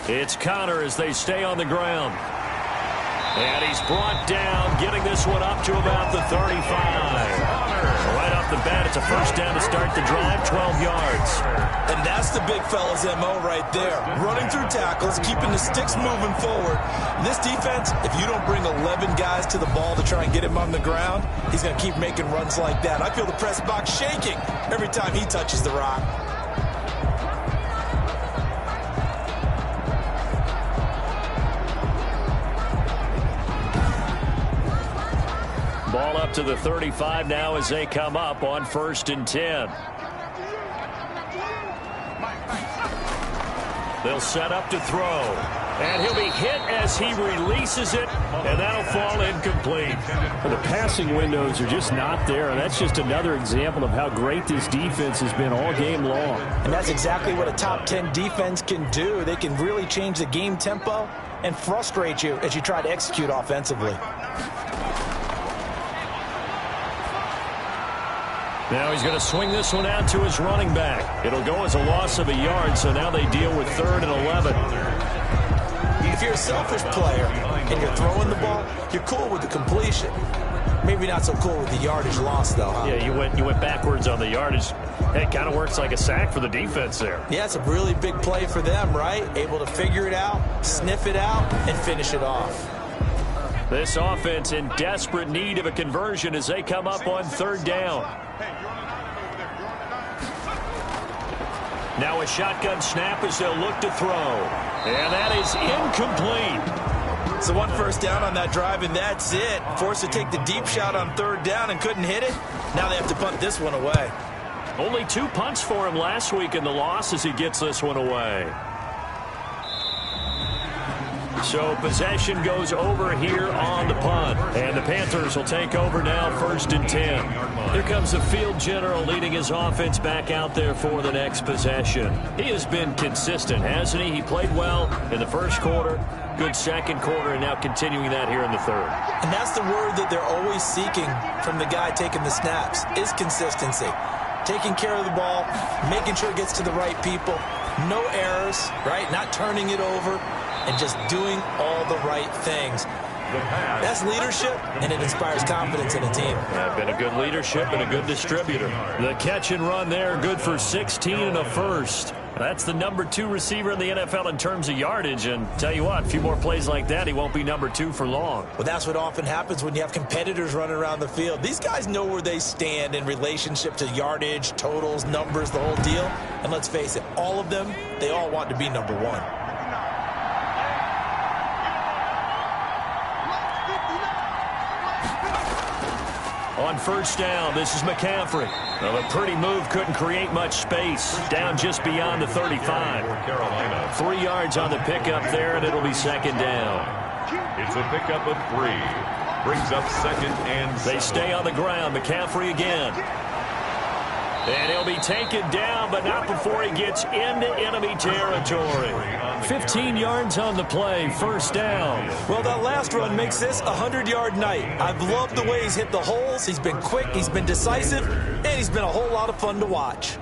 Speaker 2: It's Connor as they stay on the ground. And he's brought down, getting this one up to about the 35. Right off the bat, it's a first down to start the drive, 12 yards.
Speaker 3: And that's the big fella's MO right there. Running through tackles, keeping the sticks moving forward. This defense, if you don't bring 11 guys to the ball to try and get him on the ground, he's going to keep making runs like that. I feel the press box shaking every time he touches the rock.
Speaker 2: Ball up to the 35 now as they come up on 1st and 10. They'll set up to throw. And he'll be hit as he releases it, and that'll fall incomplete.
Speaker 5: The passing windows are just not there, and that's just another example of how great this defense has been all game long.
Speaker 3: And that's exactly what a top 10 defense can do. They can really change the game tempo and frustrate you as you try to execute offensively.
Speaker 2: Now he's going to swing this one out to his running back. It'll go as a loss of a yard, so now they deal with 3rd and 11.
Speaker 3: If you're a selfish player and you're throwing the ball, you're cool with the completion. Maybe not so cool with the yardage loss, though, huh?
Speaker 5: Yeah, you went backwards on the yardage. It kind of works like a sack for the defense there.
Speaker 3: Yeah, it's a really big play for them, right? Able to figure it out, sniff it out, and finish it off.
Speaker 2: This offense in desperate need of a conversion as they come up on 3rd down. Now a shotgun snap as they'll look to throw. And that is incomplete.
Speaker 3: So 1 first down on that drive, and that's it. Forced to take the deep shot on 3rd down and couldn't hit it. Now they have to punt this one away.
Speaker 2: Only 2 punts for him last week in the loss as he gets this one away. So possession goes over here on the punt. And the Panthers will take over now, 1st and 10. Here comes the field general leading his offense back out there for the next possession. He has been consistent, hasn't he? He played well in the 1st quarter, good 2nd quarter, and now continuing that here in the 3rd.
Speaker 3: And that's the word that they're always seeking from the guy taking the snaps, is consistency. Taking care of the ball, making sure it gets to the right people, no errors, right? Not turning it over, and just doing all the right things. That's leadership, and it inspires confidence in a team.
Speaker 2: Been a good leadership and a good distributor. The catch and run there, good for 16 and a first. That's the number 2 receiver in the NFL in terms of yardage, and tell you what, a few more plays like that, he won't be number 2 for long.
Speaker 3: Well, that's what often happens when you have competitors running around the field. These guys know where they stand in relationship to yardage, totals, numbers, the whole deal. And let's face it, all of them, they all want to be number 1.
Speaker 2: On 1st down, this is McCaffrey. Well, a pretty move, couldn't create much space. Down just beyond the 35. 3 yards on the pickup there, and it'll be 2nd down.
Speaker 1: It's a pickup of 3. Brings up 2nd and 7.
Speaker 2: They stay on the ground. McCaffrey again. And he'll be taken down, but not before he gets into enemy territory. 15 yards on the play, 1st down.
Speaker 3: Well, that last run makes this a 100-yard night. I've loved the way he's hit the holes. He's been quick, he's been decisive, and he's been a whole lot of fun to watch.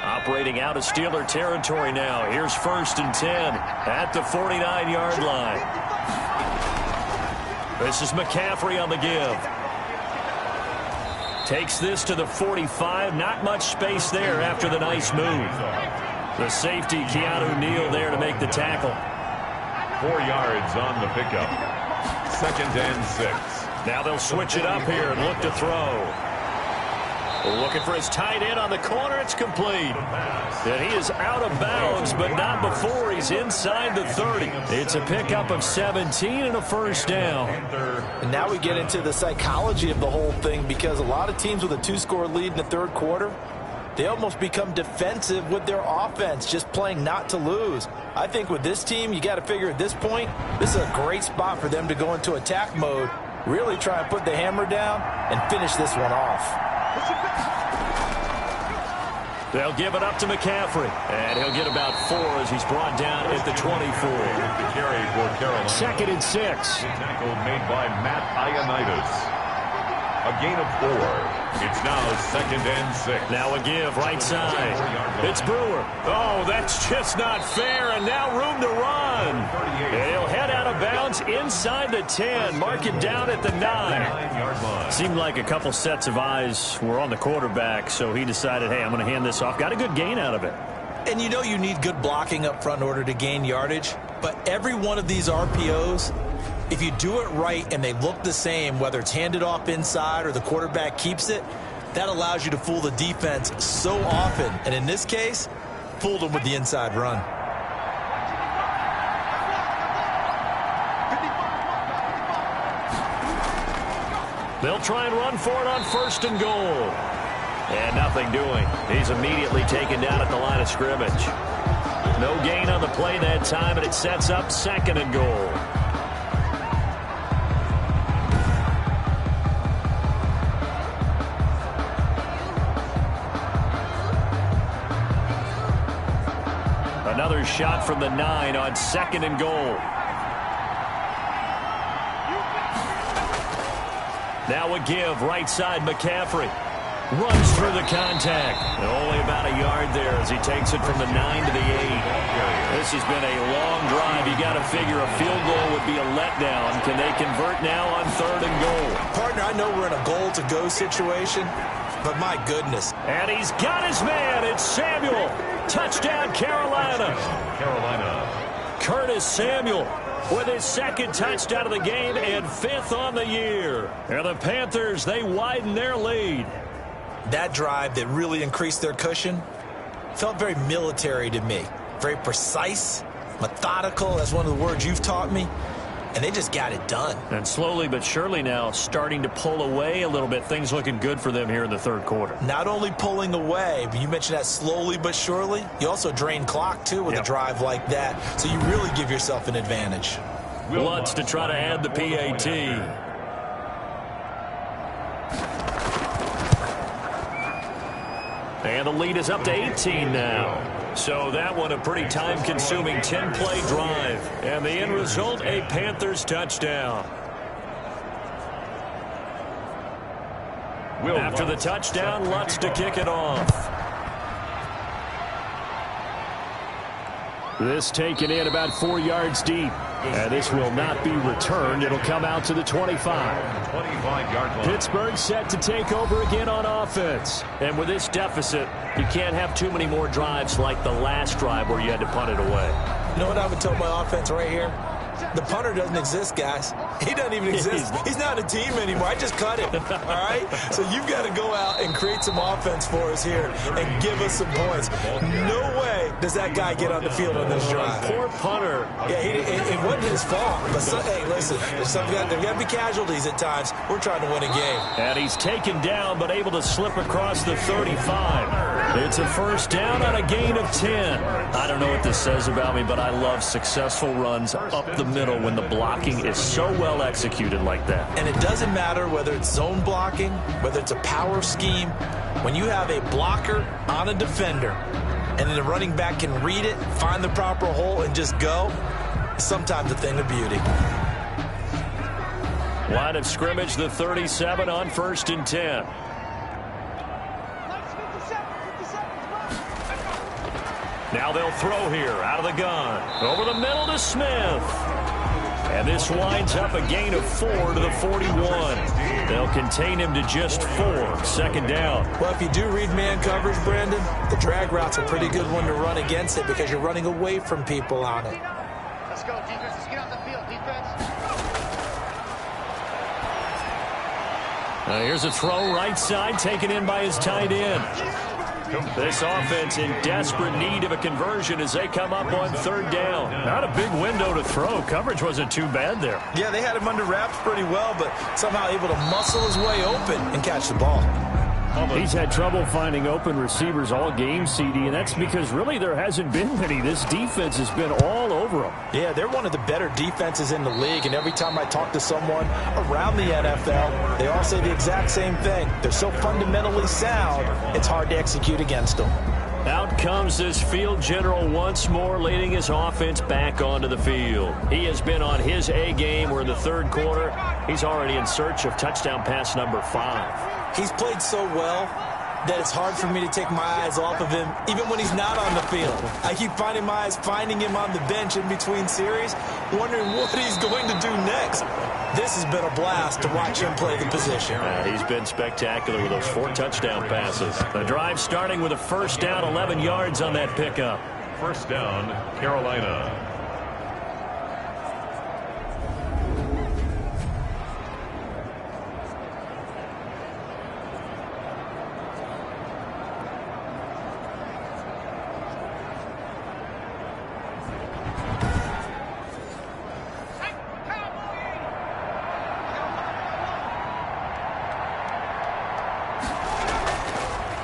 Speaker 2: Operating out of Steeler territory now. Here's 1st and 10 at the 49-yard line. This is McCaffrey on the give. Takes this to the 45. Not much space there after the nice move. The safety, Keanu Neal, there to make the tackle.
Speaker 1: 4 yards on the pickup. 2nd and 6.
Speaker 2: Now they'll switch it up here and look to throw. Looking for his tight end on the corner. It's complete. And he is out of bounds, but not before he's inside the 30. It's a pickup of 17 and a 1st down.
Speaker 3: And now we get into the psychology of the whole thing, because a lot of teams with a 2-score lead in the 3rd quarter, they almost become defensive with their offense, just playing not to lose. I think with this team, you got to figure at this point, this is a great spot for them to go into attack mode, really try and put the hammer down and finish this one off.
Speaker 2: They'll give it up to McCaffrey, and he'll get about 4 as he's brought down at the 24.
Speaker 1: The carry for Carolina.
Speaker 2: 2nd and 6.
Speaker 1: Tackle made by Matt Ioannidis. A gain of 4. It's now 2nd and 6.
Speaker 2: Now a give, right side. It's Brewer. Oh, that's just not fair, and now room to run. And he'll head out of bounds inside the 10. Mark him down at the 9. Seemed like a couple sets of eyes were on the quarterback, so he decided, hey, I'm going to hand this off. Got a good gain out of it.
Speaker 3: And you know you need good blocking up front in order to gain yardage, but every one of these RPOs, if you do it right and they look the same, whether it's handed off inside or the quarterback keeps it, that allows you to fool the defense so often. And in this case, fooled them with the inside run.
Speaker 2: They'll try and run for it on 1st and goal. And nothing doing. He's immediately taken down at the line of scrimmage. No gain on the play that time, and it sets up 2nd and goal. Another shot from the 9 on 2nd and goal. Now a give, right side, McCaffrey. Runs through the contact. And only about a yard there as he takes it from the 9 to the 8. This has been a long drive. You got to figure a field goal would be a letdown. Can they convert now on 3rd and goal?
Speaker 3: Partner, I know we're in a goal-to-go situation, but my goodness.
Speaker 2: And he's got his man. It's Samuel. Touchdown, Carolina. Curtis Samuel with his 2nd touchdown of the game and 5th on the year. And the Panthers, they widen their lead.
Speaker 3: That drive that really increased their cushion felt very military to me. Very precise, methodical. That's one of the words you've taught me. And they just got it done.
Speaker 2: And slowly but surely now starting to pull away a little bit. Things looking good for them here in the 3rd quarter.
Speaker 3: Not only pulling away, but you mentioned that slowly but surely. You also drain clock, too, with a drive like that. So you really give yourself an advantage.
Speaker 2: Lutz to try to add the PAT. And the lead is up to 18 now. So that one a pretty time-consuming 10-play drive. And the end result, a Panthers touchdown. After the touchdown, Lutz to kick it off. This taken in about 4 yards deep. And this will not be returned. It'll come out to the 25.
Speaker 1: 25-yard line.
Speaker 2: Pittsburgh set to take over again on offense. And with this deficit, you can't have too many more drives like the last drive where you had to punt it away.
Speaker 3: You know what I would tell my offense right here? The punter doesn't exist, guys. He doesn't even exist. He's not a team anymore. I just cut him, all right? So you've got to go out and create some offense for us here and give us some points. No way does that guy get on the field on this drive.
Speaker 2: Poor punter.
Speaker 3: Yeah, it wasn't his fault. But, hey, listen, there's got to be casualties at times. We're trying to win a game.
Speaker 2: And he's taken down but able to slip across the 35. It's a 1st down on a gain of 10. I don't know what this says about me, but I love successful runs up the middle when the blocking is so well executed like that.
Speaker 3: And it doesn't matter whether it's zone blocking, whether it's a power scheme. When you have a blocker on a defender and then the running back can read it, find the proper hole, and just go, it's sometimes a thing of beauty.
Speaker 2: Line of scrimmage, the 37 on 1st and 10. Now they'll throw here out of the gun. Over the middle to Smith. And this winds up a gain of 4 to the 41. They'll contain him to just 4. 2nd down.
Speaker 3: Well, if you do read man coverage, Brandon, the drag route's a pretty good one to run against it because you're running away from people on it.
Speaker 6: Let's go, defense. Let's get off the field, defense.
Speaker 2: Here's a throw right side taken in by his tight end. This offense in desperate need of a conversion as they come up on 3rd down. Not a big window to throw. Coverage wasn't too bad there.
Speaker 3: Yeah, they had him under wraps pretty well, but somehow able to muscle his way open and catch the ball.
Speaker 5: He's had trouble finding open receivers all game, CD, and that's because really there hasn't been many. This defense has been all over them.
Speaker 3: Yeah, they're one of the better defenses in the league, and every time I talk to someone around the NFL, they all say the exact same thing. They're so fundamentally sound, it's hard to execute against them.
Speaker 2: Out comes this field general once more, leading his offense back onto the field. He has been on his A game. We're in the 3rd quarter. He's already in search of touchdown pass number 5.
Speaker 3: He's played so well that it's hard for me to take my eyes off of him, even when he's not on the field. I keep finding my eyes finding him on the bench in between series, wondering what he's going to do next. This has been a blast to watch him play the position.
Speaker 2: He's been spectacular with those 4 touchdown passes. The drive starting with a 1st down, 11 yards on that pickup.
Speaker 1: 1st down, Carolina.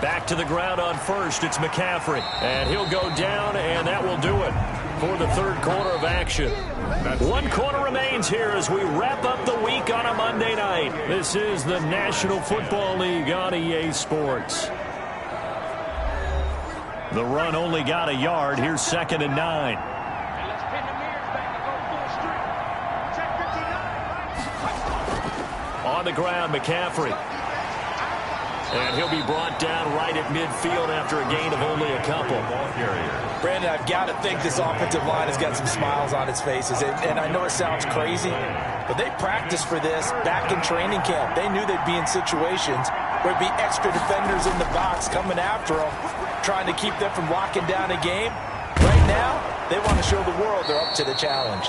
Speaker 2: Back to the ground on first. It's McCaffrey. And he'll go down, and that will do it for the third quarter of action. One quarter remains here as we wrap up the week on a Monday night. This is the National Football League on EA Sports. The run only got a yard. Here's 2nd and 9. On the ground, McCaffrey. And he'll be brought down right at midfield after a gain of only a couple.
Speaker 3: Brandon, I've got to think this offensive line has got some smiles on its faces. And I know it sounds crazy, but they practiced for this back in training camp. They knew they'd be in situations where there'd be extra defenders in the box coming after them, trying to keep them from locking down a game. Right now, they want to show the world they're up to the challenge.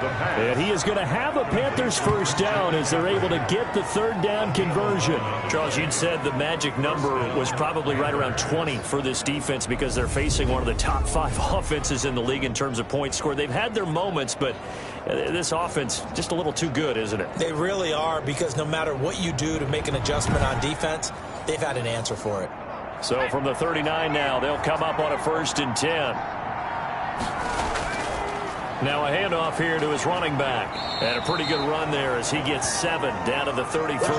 Speaker 5: And he is going to have a Panthers first down as they're able to get the third down conversion.
Speaker 2: Charles, you'd said the magic number was probably right around 20 for this defense because they're facing one of the top 5 offenses in the league in terms of points scored. They've had their moments, but this offense just a little too good, isn't it?
Speaker 3: They really are, because no matter what you do to make an adjustment on defense, they've had an answer for it.
Speaker 2: So from the 39 now, they'll come up on a 1st and 10. Now a handoff here to his running back. And a pretty good run there as he gets 7 down to the 33.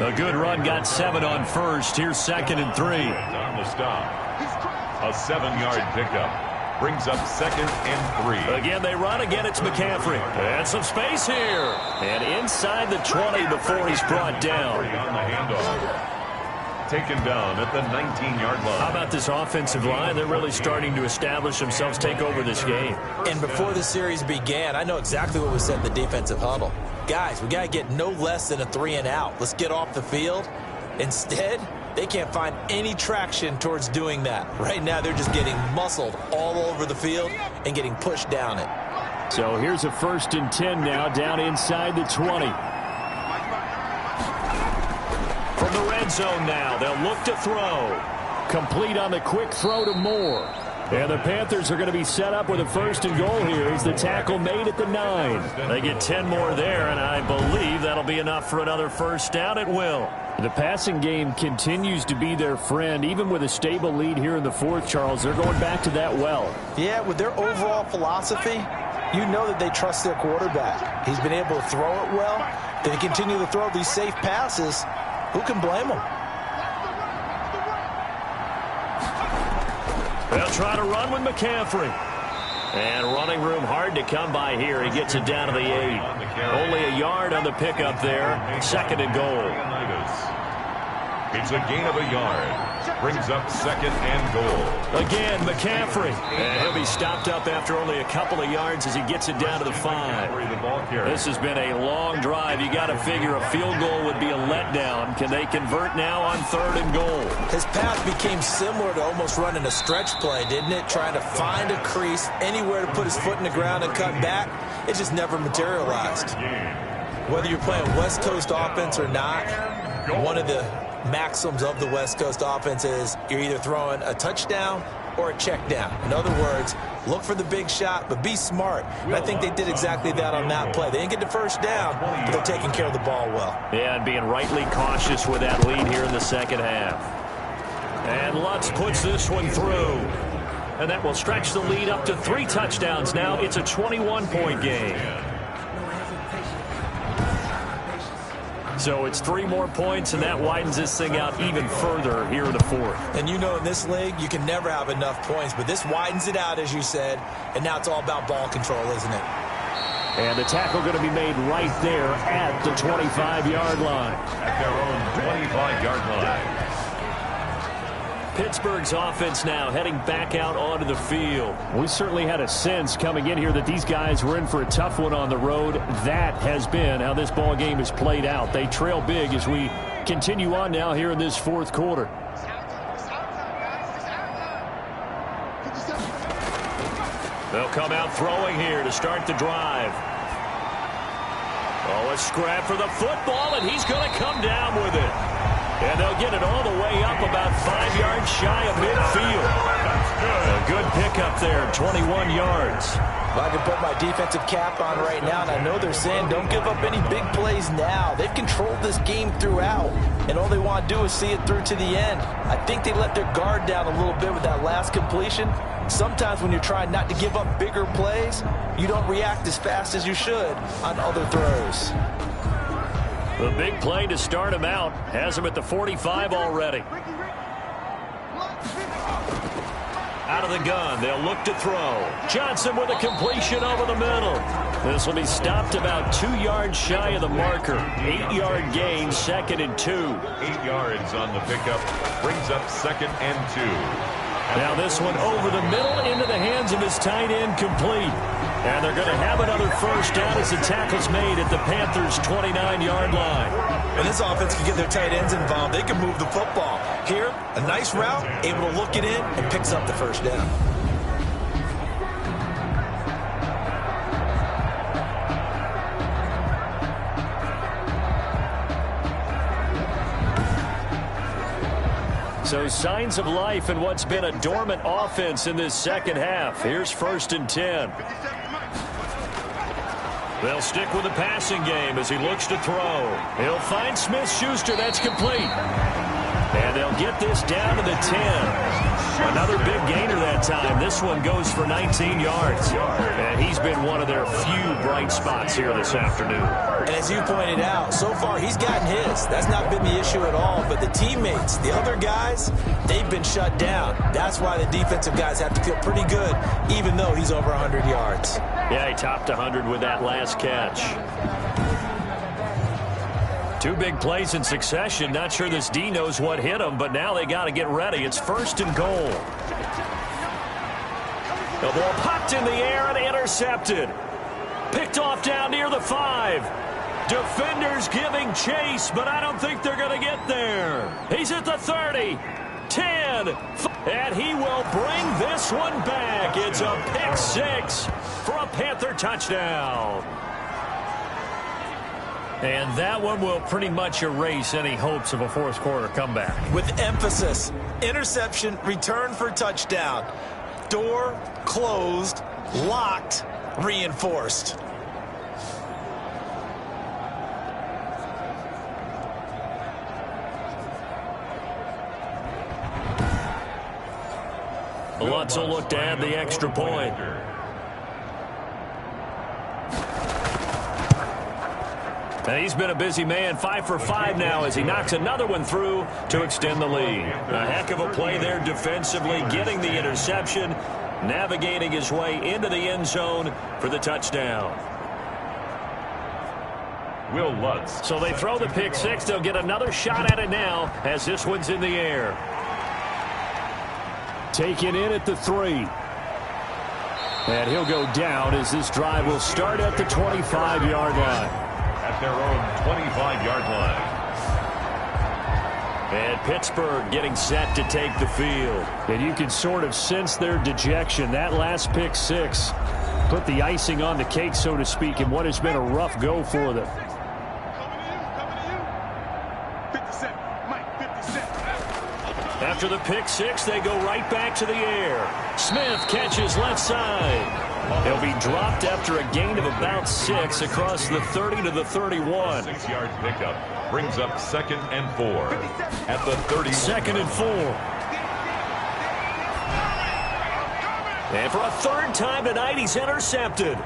Speaker 2: A good run, got 7 on first. Here's 2nd and 3.
Speaker 1: On the stop. A 7-yard pickup. Brings up 2nd and 3.
Speaker 2: Again, they run. Again, it's McCaffrey. And some space here. And inside the 20 before he's brought down.
Speaker 1: On the handoff. Taken down at the 19-yard line.
Speaker 2: How about this offensive line? They're really starting to establish themselves, take over this game.
Speaker 3: And before the series began, I know exactly what we said in the defensive huddle. Guys, we got to get no less than a 3 and out. Let's get off the field. Instead, they can't find any traction towards doing that. Right now, they're just getting muscled all over the field and getting pushed down it.
Speaker 5: So here's a 1st and 10 now, down inside the 20.
Speaker 2: From the red zone now, they'll look to throw.
Speaker 5: Complete on the quick throw to Moore. And the Panthers are going to be set up with a 1st and goal here as the tackle made at the 9.
Speaker 2: They get 10 more there, and I believe that'll be enough for another first down. It will.
Speaker 5: The passing game continues to be their friend. Even with a stable lead here in the 4th, Charles, they're going back to that well.
Speaker 3: Yeah, with their overall philosophy, you know that they trust their quarterback. He's been able to throw it well. They continue to throw these safe passes. Who can blame them?
Speaker 2: They'll try to run with McCaffrey. And running room hard to come by here. He gets it down to the 8. Only a yard on the pickup there. 2nd and goal.
Speaker 1: It's a gain of a yard. Brings up 2nd and goal.
Speaker 2: Again, McCaffrey. And he'll be stopped up after only a couple of yards as he gets it down to the 5. This has been a long drive. You got to figure a field goal would be a letdown. Can they convert now on 3rd and goal?
Speaker 3: His path became similar to almost running a stretch play, didn't it? Trying to find a crease, anywhere to put his foot in the ground and cut back. It just never materialized. Whether you're playing West Coast offense or not, one of the maxims of the West Coast offense is you're either throwing a touchdown or a check down. In other words, look for the big shot, but be smart. And I think they did exactly that on that play. They didn't get the first down, but they're taking care of the ball well.
Speaker 2: Yeah, and being rightly cautious with that lead here in the 2nd half. And Lutz puts this one through. And that will stretch the lead up to 3 touchdowns. Now it's a 21-point game. So it's 3 more points, and that widens this thing out even further here in the 4th.
Speaker 3: And you know in this league, you can never have enough points, but this widens it out, as you said, and now it's all about ball control, isn't it?
Speaker 5: And the tackle going to be made right there at the 25-yard line.
Speaker 1: At their own 25-yard line.
Speaker 2: Pittsburgh's offense now heading back out onto the field.
Speaker 5: We certainly had a sense coming in here that these guys were in for a tough one on the road. That has been how this ball game has played out. They trail big as we continue on now here in this 4th quarter.
Speaker 2: They'll come out throwing here to start the drive. Oh, a scrap for the football, and he's going to come down with it. And they'll get it all the way up about 5 yards shy of midfield. A good pickup there, 21 yards.
Speaker 3: Well, I can put my defensive cap on right now, and I know they're saying don't give up any big plays now. They've controlled this game throughout, and all they want to do is see it through to the end. I think they let their guard down a little bit with that last completion. Sometimes when you're trying not to give up bigger plays, you don't react as fast as you should on other throws.
Speaker 5: The big play to start him out has him at the 45 already. Out of the gun, they'll look to throw. Johnson with a completion over the middle. This will be stopped about 2 yards shy of the marker. 8-yard gain, 2nd and 2.
Speaker 1: 8 yards on the pickup, brings up 2nd and 2.
Speaker 5: Now this one over the middle into the hands of his tight end, complete. And they're going to have another first down as the tackle's made at the Panthers' 29-yard line.
Speaker 3: When this offense can get their tight ends involved, they can move the football. Here, a nice route, able to look it in, and picks up the first down.
Speaker 5: So signs of life in what's been a dormant offense in this second half. Here's 1st and 10. They'll stick with the passing game as he looks to throw. He'll find Smith-Schuster. That's complete. And they'll get this down to the 10. Another big gainer that time. This one goes for 19 yards. And he's been one of their few bright spots here this afternoon.
Speaker 3: And as you pointed out, so far he's gotten his. That's not been the issue at all. But the teammates, the other guys, they've been shut down. That's why the defensive guys have to feel pretty good, even though he's over 100 yards.
Speaker 5: Yeah, he topped 100 with that last catch. 2 big plays in succession. Not sure this D knows what hit him, but now they got to get ready. It's 1st and goal. The ball popped in the air and intercepted. Picked off down near the 5. Defenders giving chase, but I don't think they're going to get there. He's at the 30, 10, and he will bring this one back. It's a pick 6 for a Panther touchdown. And that one will pretty much erase any hopes of a fourth quarter comeback.
Speaker 3: With emphasis, interception, return for touchdown. Door closed, locked, reinforced.
Speaker 5: Lutz will look to add the extra point. And he's been a busy man, 5 for 5 now as he knocks another one through to extend the lead. A heck of a play there defensively, getting the interception, navigating his way into the end zone for the touchdown.
Speaker 1: Will Lutz.
Speaker 5: So they throw the pick 6. They'll get another shot at it now as this one's in the air. Taken in at the 3. And he'll go down as this drive will start at the 25-yard line.
Speaker 1: At their own 25-yard line.
Speaker 5: And Pittsburgh getting set to take the field. And you can sort of sense their dejection. That last pick 6 put the icing on the cake, so to speak, in what has been a rough go for them. After the pick 6, they go right back to the air. Smith catches left side. He'll be dropped after a gain of about 6 across the 30 to the 31.
Speaker 1: 6-yard pickup brings up 2nd and 4 at the 30.
Speaker 5: 2nd and 4. And for a 3rd time tonight, he's intercepted.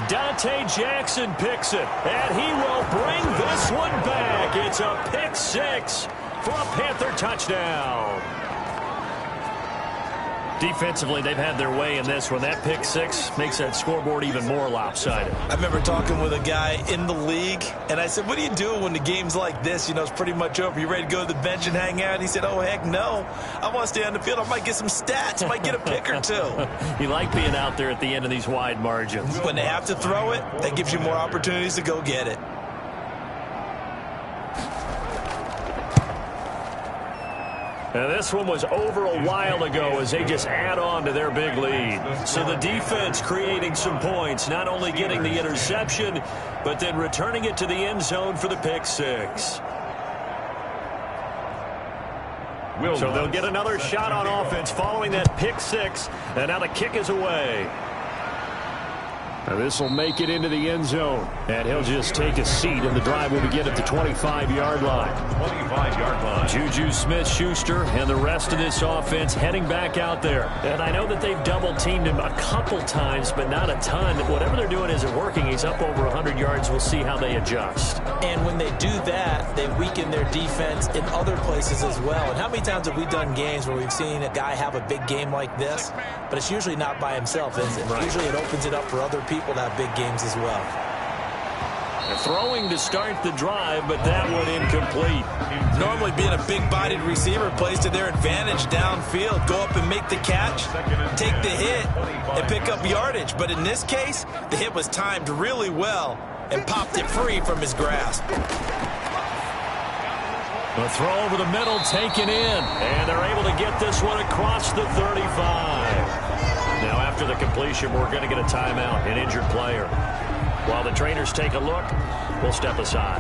Speaker 5: Dante Jackson picks it, and he will bring this one back. It's a pick 6 for a Panther touchdown. Defensively, they've had their way in this one. That pick 6 makes that scoreboard even more lopsided.
Speaker 3: I remember talking with a guy in the league, and I said, what do you do when the game's like this? You know, it's pretty much over. You ready to go to the bench and hang out? He said, oh, heck no. I want to stay on the field. I might get some stats. I might get a pick or 2.
Speaker 5: You like being out there at the end of these wide margins.
Speaker 3: When they have to throw it, that gives you more opportunities to go get it.
Speaker 5: Now, this one was over a while ago as they just add on to their big lead. So the defense creating some points, not only getting the interception, but then returning it to the end zone for the pick 6. So they'll get another shot on offense following that pick six. And now the kick is away. This will make it into the end zone. And he'll just take a seat, and the drive will begin at the 25-yard line.
Speaker 1: 25-yard line.
Speaker 5: Juju Smith-Schuster and the rest of this offense heading back out there. And I know that they've double-teamed him a couple times, but not a ton. Whatever they're doing isn't working. He's up over 100 yards. We'll see how they adjust.
Speaker 3: And when they do that, they weaken their defense in other places as well. And how many times have we done games where we've seen a guy have a big game like this, but it's usually not by himself, is it? Right. Usually it opens it up for other people to have big games as well.
Speaker 5: Throwing to start the drive, but that one incomplete.
Speaker 3: Normally being a big-bodied receiver plays to their advantage downfield. Go up and make the catch, take the hit, and pick up yardage. But in this case, the hit was timed really well and popped it free from his grasp.
Speaker 5: The throw over the middle taken in, and they're able to get this one across the 35. Now after the completion, we're going to get a timeout, an injured player. While the trainers take a look, we'll step aside.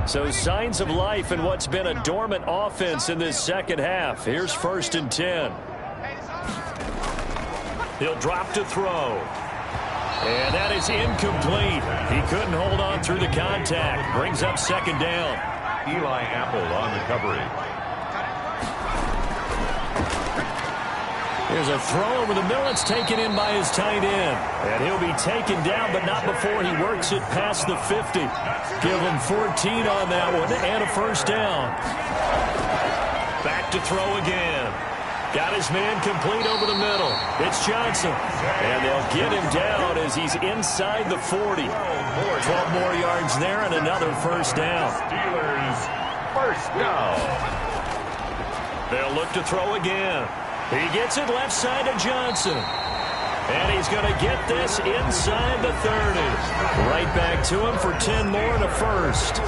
Speaker 5: So signs of life in what's been a dormant offense in this second half. Here's 1st and 10. He'll drop to throw. And that is incomplete. He couldn't hold on through the contact. Brings up 2nd down.
Speaker 1: Eli Apple on the coverage.
Speaker 5: Here's a throw over the middle. It's taken in by his tight end. And he'll be taken down, but not before he works it past the 50. Give him 14 on that one and a 1st down. Back to throw again. Got his man complete over the middle. It's Johnson. And they'll get him down as he's inside the 40. 12 more yards there and another 1st down.
Speaker 1: Steelers, 1st down.
Speaker 5: They'll look to throw again. He gets it left side to Johnson. And he's going to get this inside the 30. Right back to him for 10 more and a 1st.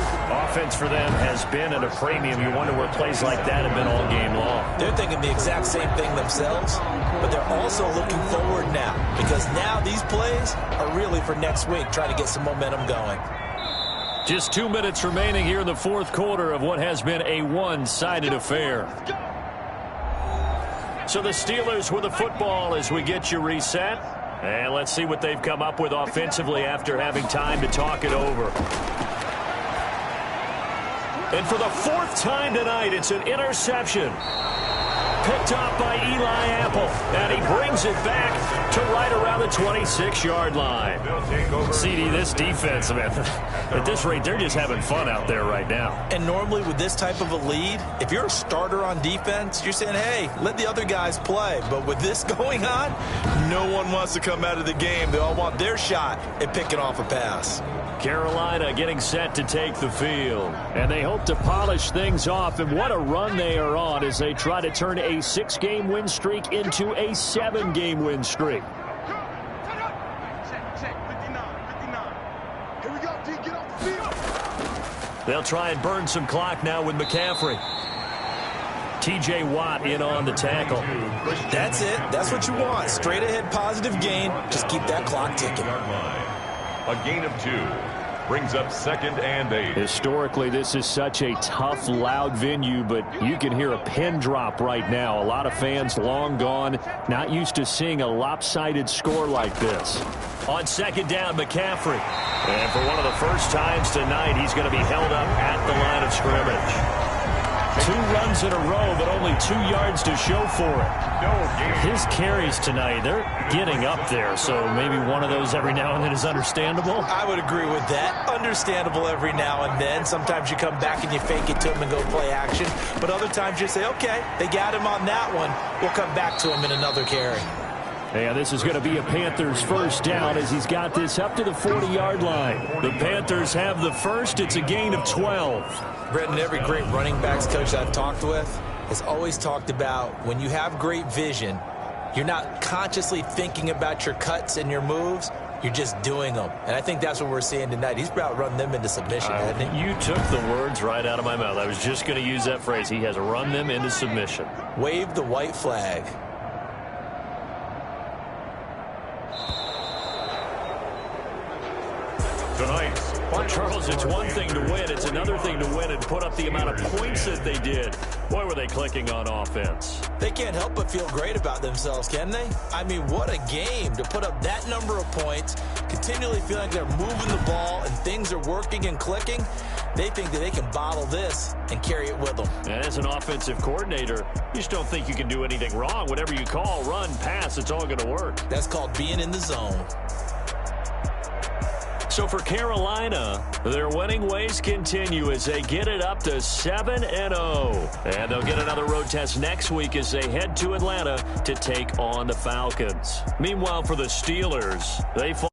Speaker 5: Offense for them has been at a premium. You wonder where plays like that have been all game long.
Speaker 3: They're thinking the exact same thing themselves, but they're also looking forward now, because now these plays are really for next week, trying to get some momentum going.
Speaker 5: Just 2 minutes remaining here in the 4th quarter of what has been a one-sided affair. So the Steelers with the football as we get you reset. And let's see what they've come up with offensively after having time to talk it over. And for the 4th time tonight, it's an interception. Picked off by Eli Apple. And he brings it back to right around the 26-yard line. CD, this defense, man, at this rate, they're just having fun out there right now.
Speaker 3: And normally with this type of a lead, if you're a starter on defense, you're saying, hey, let the other guys play. But with this going on, no one wants to come out of the game. They all want their shot at picking off a pass.
Speaker 5: Carolina getting set to take the field. And they hope to polish things off. And what a run they are on as they try to turn a 6-game win streak into a 7-game win streak. They'll try and burn some clock now with McCaffrey. T.J. Watt in on the tackle.
Speaker 3: That's it. That's what you want. Straight ahead positive gain. Just keep that clock ticking.
Speaker 1: A gain of 2. Brings up 2nd and 8.
Speaker 5: Historically, this is such a tough, loud venue, but you can hear a pin drop right now. A lot of fans long gone, not used to seeing a lopsided score like this. On 2nd down, McCaffrey. And for one of the first times tonight, he's going to be held up at the line of scrimmage. 2 runs in a row, but only 2 yards to show for it. His carries tonight, they're getting up there, so maybe one of those every now and then is understandable.
Speaker 3: I would agree with that. Understandable every now and then. Sometimes you come back and you fake it to him and go play action. But other times you say, okay, they got him on that one. We'll come back to him in another carry.
Speaker 5: And this is going to be a Panthers 1st down as he's got this up to the 40-yard line. The Panthers have the first. It's a gain of 12.
Speaker 3: Brendan, every great running backs coach I've talked with has always talked about when you have great vision, you're not consciously thinking about your cuts and your moves. You're just doing them. And I think that's what we're seeing tonight. He's about run them into submission, hasn't he?
Speaker 5: You took the words right out of my mouth. I was just going to use that phrase. He has run them into submission.
Speaker 3: Wave the white flag.
Speaker 1: Final
Speaker 5: Charles, it's one thing to win. It's another thing to win and put up the amount of points that they did. Boy, were they clicking on offense.
Speaker 3: They can't help but feel great about themselves, can they? I mean, what a game to put up that number of points, continually feeling like they're moving the ball and things are working and clicking. They think that they can bottle this and carry it with them.
Speaker 5: And as an offensive coordinator, you just don't think you can do anything wrong. Whatever you call, run, pass, it's all going to work.
Speaker 3: That's called being in the zone.
Speaker 5: So for Carolina, their winning ways continue as they get it up to 7-0. And they'll get another road test next week as they head to Atlanta to take on the Falcons. Meanwhile, for the Steelers, they fall